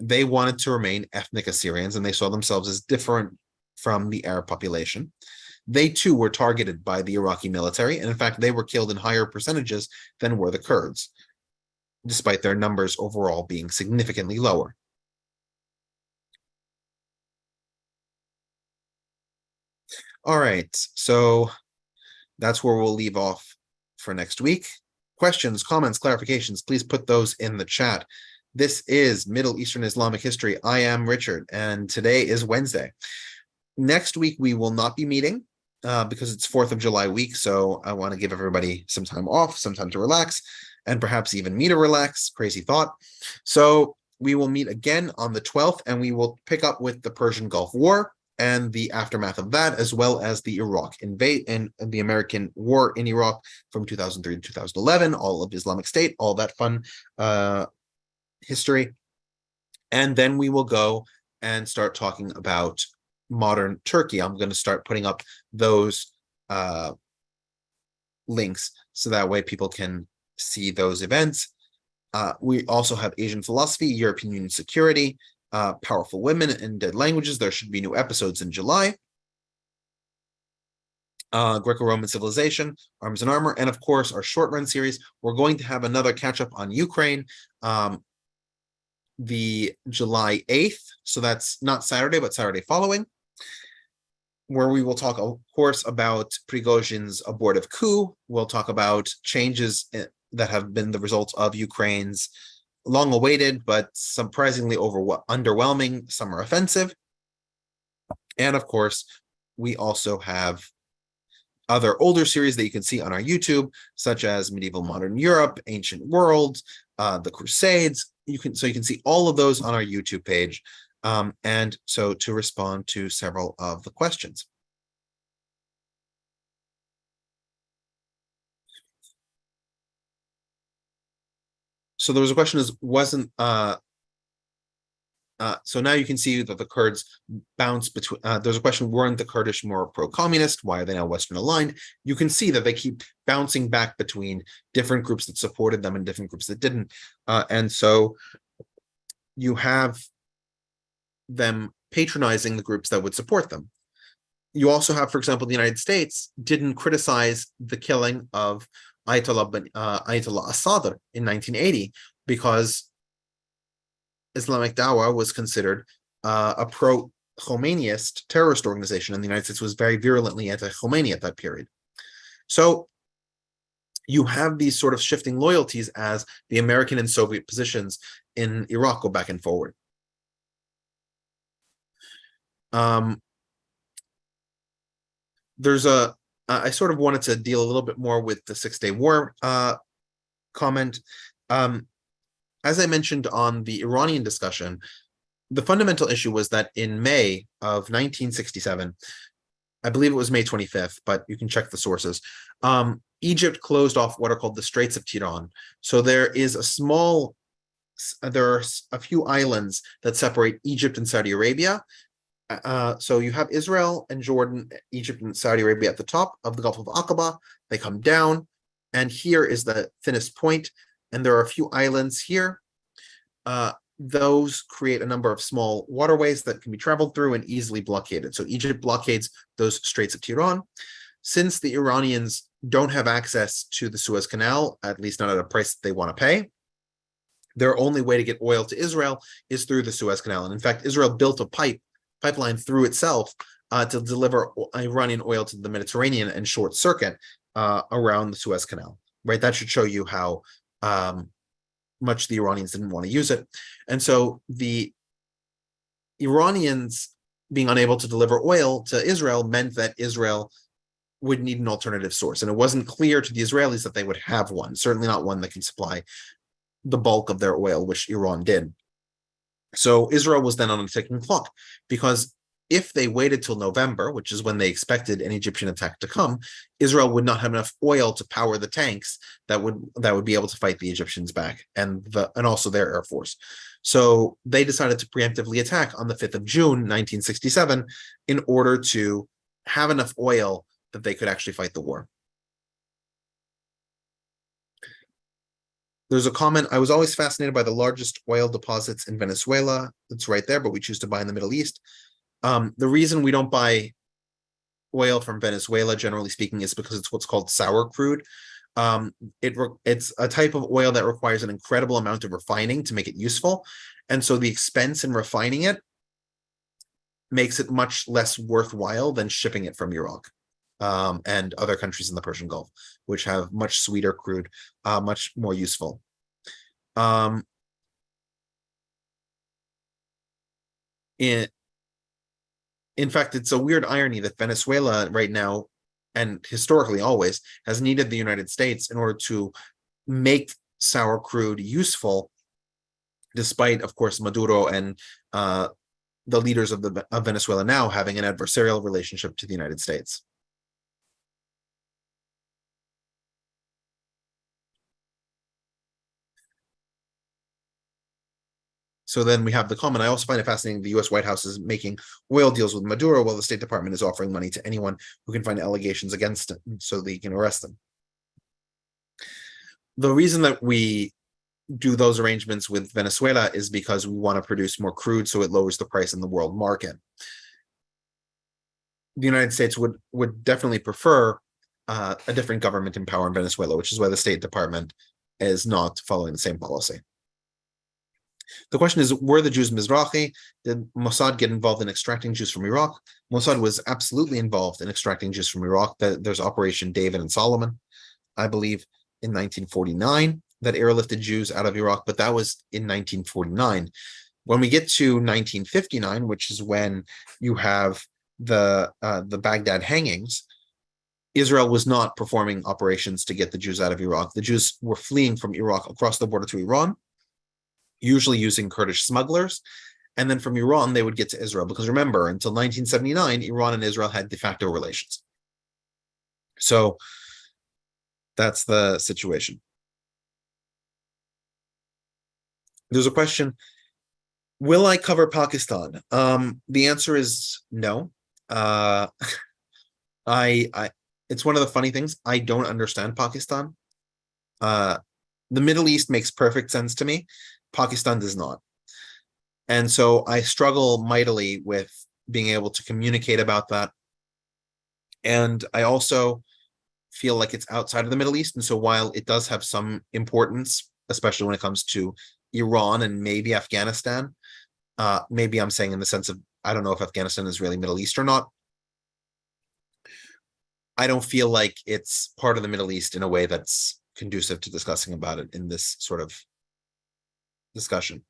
They wanted to remain ethnic Assyrians, and they saw themselves as different from the Arab population. They too were targeted by the Iraqi military, and in fact, they were killed in higher percentages than were the Kurds, despite their numbers overall being significantly lower. All right, so that's where we'll leave off for next week. Questions, comments, clarifications, please put those in the chat. This is Middle Eastern Islamic History. I am Richard, and today is Wednesday. Next week, we will not be meeting because it's 4th of July week, so I want to give everybody some time off, some time to relax, and perhaps even me to relax. Crazy thought. So we will meet again on the 12th, and we will pick up with the Persian Gulf War and the aftermath of that, as well as the Iraq invasion and the American war in Iraq from 2003 to 2011, all of Islamic State, all that fun history. And then we will go and start talking about modern Turkey. I'm going to start putting up those links so that way people can see those events. We also have Asian philosophy, European Union security, powerful women and dead languages. There should be new episodes in July. Greco-Roman civilization, arms and armor, and of course our short run series. We're going to have another catch up on Ukraine the July 8th. So that's not Saturday, but Saturday following, where we will talk, of course, about Prigozhin's abortive coup. We'll talk about changes that have been the result of Ukraine's long-awaited but surprisingly underwhelming summer offensive. And of course, we also have other older series that you can see on our YouTube, such as Medieval Modern Europe, Ancient World, the Crusades. You can see all of those on our YouTube page. And so to respond to several of the questions. So there was a question so now you can see that the Kurds bounce between, there's a question, weren't the Kurdish more pro-communist? Why are they now Western aligned? You can see that they keep bouncing back between different groups that supported them and different groups that didn't. And so you have them patronizing the groups that would support them. You also have, for example, the United States didn't criticize the killing of Ayatollah Assadr in 1980 because Islamic Dawah was considered a pro-Khomeiniist terrorist organization, and the United States was very virulently anti-Khomeini at that period. So you have these sort of shifting loyalties as the American and Soviet positions in Iraq go back and forward. I sort of wanted to deal a little bit more with the Six-Day War comment. As I mentioned on the Iranian discussion, the fundamental issue was that in May of 1967, I believe it was May 25th, but you can check the sources, Egypt closed off what are called the Straits of Tiran. So there are a few islands that separate Egypt and Saudi Arabia. So you have Israel and Jordan, Egypt and Saudi Arabia at the top of the Gulf of Aqaba. They come down, and here is the thinnest point, and there are a few islands here. Those create a number of small waterways that can be traveled through and easily blockaded. So Egypt blockades those Straits of Tiran. Since the Iranians don't have access to the Suez Canal, at least not at a price that they want to pay, their only way to get oil to Israel is through the Suez Canal. And in fact, Israel built a pipeline through itself to deliver Iranian oil to the Mediterranean and short circuit around the Suez Canal, right? That should show you how much the Iranians didn't want to use it. And so the Iranians being unable to deliver oil to Israel meant that Israel would need an alternative source. And it wasn't clear to the Israelis that they would have one, certainly not one that can supply the bulk of their oil, which Iran did. So Israel was then on a ticking clock, because if they waited till November, which is when they expected an Egyptian attack to come, Israel would not have enough oil to power the tanks that would be able to fight the Egyptians back, and also their air force. So they decided to preemptively attack on the 5th of June, 1967, in order to have enough oil that they could actually fight the war. There's a comment, I was always fascinated by the largest oil deposits in Venezuela. It's right there, but we choose to buy in the Middle East. The reason we don't buy oil from Venezuela, generally speaking, is because it's what's called sour crude. It's a type of oil that requires an incredible amount of refining to make it useful. And so the expense in refining it makes it much less worthwhile than shipping it from Iraq and other countries in the Persian Gulf, which have much sweeter crude, much more useful. In fact, it's a weird irony that Venezuela right now, and historically always, has needed the United States in order to make sour crude useful, despite, of course, Maduro and the leaders of Venezuela now having an adversarial relationship to the United States. So then we have the comment. I also find it fascinating the U.S. White House is making oil deals with Maduro while the State Department is offering money to anyone who can find allegations against him so they can arrest them. The reason that we do those arrangements with Venezuela is because we want to produce more crude so it lowers the price in the world market. The United States would definitely prefer a different government in power in Venezuela, which is why the State Department is not following the same policy. The question is, were the Jews Mizrahi? Did Mossad get involved in extracting Jews from Iraq? Mossad was absolutely involved in extracting Jews from Iraq. There's Operation David and Solomon, I believe, in 1949, that airlifted Jews out of Iraq, but that was in 1949. When we get to 1959, which is when you have the Baghdad hangings, Israel was not performing operations to get the Jews out of Iraq. The Jews were fleeing from Iraq across the border to Iran, usually using Kurdish smugglers. And then from Iran, they would get to Israel. Because remember, until 1979, Iran and Israel had de facto relations. So that's the situation. There's a question, will I cover Pakistan? The answer is no. It's one of the funny things. I don't understand Pakistan. The Middle East makes perfect sense to me. Pakistan does not. And so I struggle mightily with being able to communicate about that. And I also feel like it's outside of the Middle East. And so while it does have some importance, especially when it comes to Iran and maybe Afghanistan, maybe I'm saying in the sense of, I don't know if Afghanistan is really Middle East or not. I don't feel like it's part of the Middle East in a way that's conducive to discussing about it in this sort of discussion.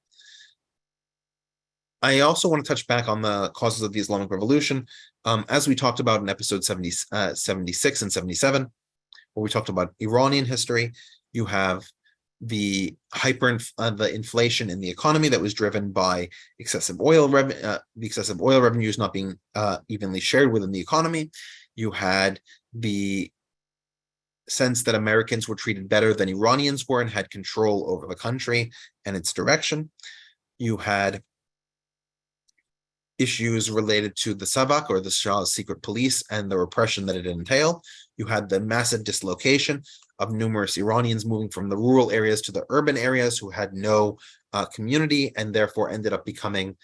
I also want to touch back on the causes of the Islamic Revolution. As we talked about in episode 76 and 77, where we talked about Iranian history, you have the inflation in the economy that was driven by excessive oil revenues not being evenly shared within the economy. You had the sense that Americans were treated better than Iranians were and had control over the country and its direction. You had issues related to the Savak, or the Shah's secret police, and the repression that it entailed. You had the massive dislocation of numerous Iranians moving from the rural areas to the urban areas who had no community, and therefore ended up becoming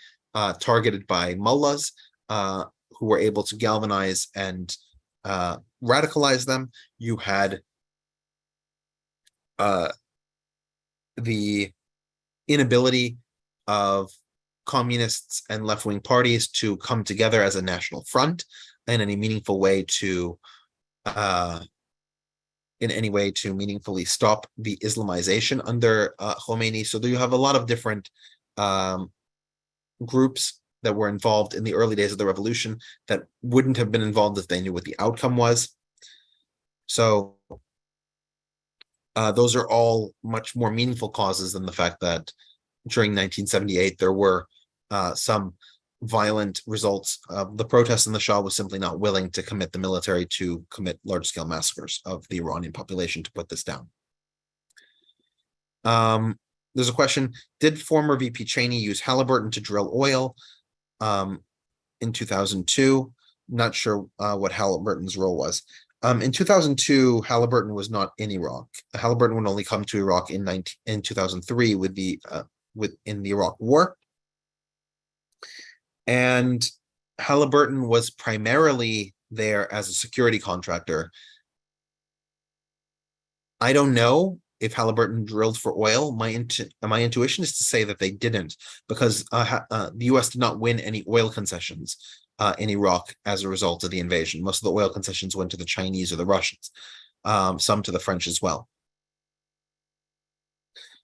targeted by mullahs who were able to galvanize and radicalize them. You had the inability of communists and left-wing parties to come together as a national front in any meaningful way to meaningfully stop the Islamization under Khomeini. So you have a lot of different groups that were involved in the early days of the revolution that wouldn't have been involved if they knew what the outcome was. So those are all much more meaningful causes than the fact that during 1978 there were some violent results. The protests, and the Shah was simply not willing to commit the military to commit large-scale massacres of the Iranian population to put this down. There's a question: did former VP Cheney use Halliburton to drill oil in 2002? Not sure what Halliburton's role was. In 2002, Halliburton was not in Iraq. Halliburton would only come to Iraq in 2003 with in the Iraq War. And Halliburton was primarily there as a security contractor. I don't know if Halliburton drilled for oil. My intuition is to say that they didn't, because the U.S. did not win any oil concessions in Iraq as a result of the invasion. Most of the oil concessions went to the Chinese or the Russians, some to the French as well.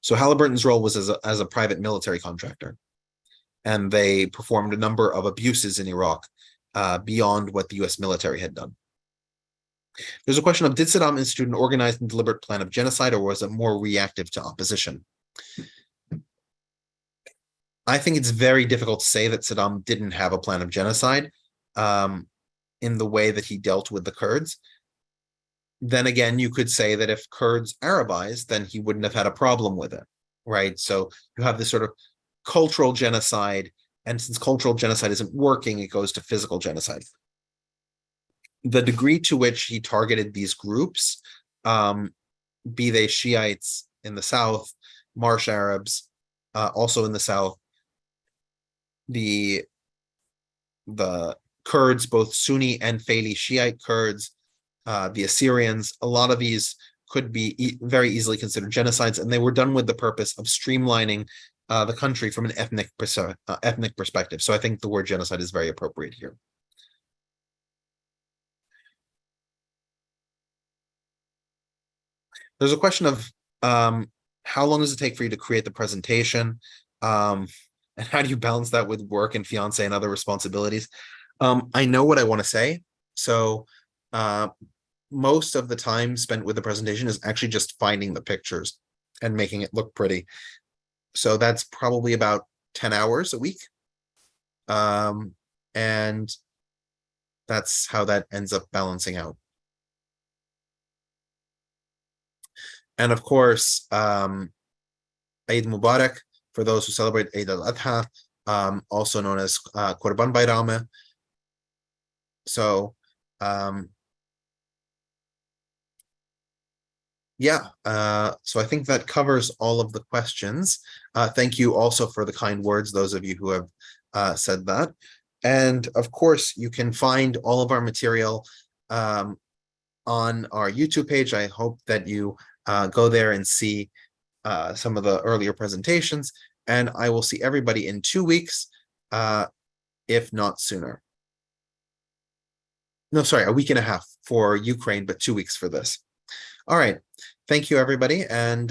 So Halliburton's role was as a private military contractor, and they performed a number of abuses in Iraq beyond what the U.S. military had done. There's a question of: did Saddam institute an organized and deliberate plan of genocide, or was it more reactive to opposition? I think it's very difficult to say that Saddam didn't have a plan of genocide in the way that he dealt with the Kurds. Then again, you could say that if Kurds Arabized, then he wouldn't have had a problem with it, right? So you have this sort of cultural genocide, and since cultural genocide isn't working, it goes to physical genocide. The degree to which he targeted these groups, be they Shiites in the south, Marsh Arabs also in the south, the Kurds, both Sunni and Faili Shiite Kurds, the Assyrians, a lot of these could be very easily considered genocides, and they were done with the purpose of streamlining the country from an ethnic perspective. So I think the word genocide is very appropriate here. There's a question of how long does it take for you to create the presentation? And how do you balance that with work and fiance and other responsibilities? I know what I want to say. So most of the time spent with the presentation is actually just finding the pictures and making it look pretty. So that's probably about 10 hours a week. And that's how that ends up balancing out. And of course, Eid Mubarak for those who celebrate Eid al-Adha, also known as Qurban Bayram. So, yeah, so I think that covers all of the questions. Thank you also for the kind words, those of you who have said that. And of course, you can find all of our material on our YouTube page. I hope that you go there and see some of the earlier presentations, and I will see everybody in 2 weeks, if not sooner. No, sorry, a week and a half for Ukraine, but 2 weeks for this. All right. Thank you, everybody. And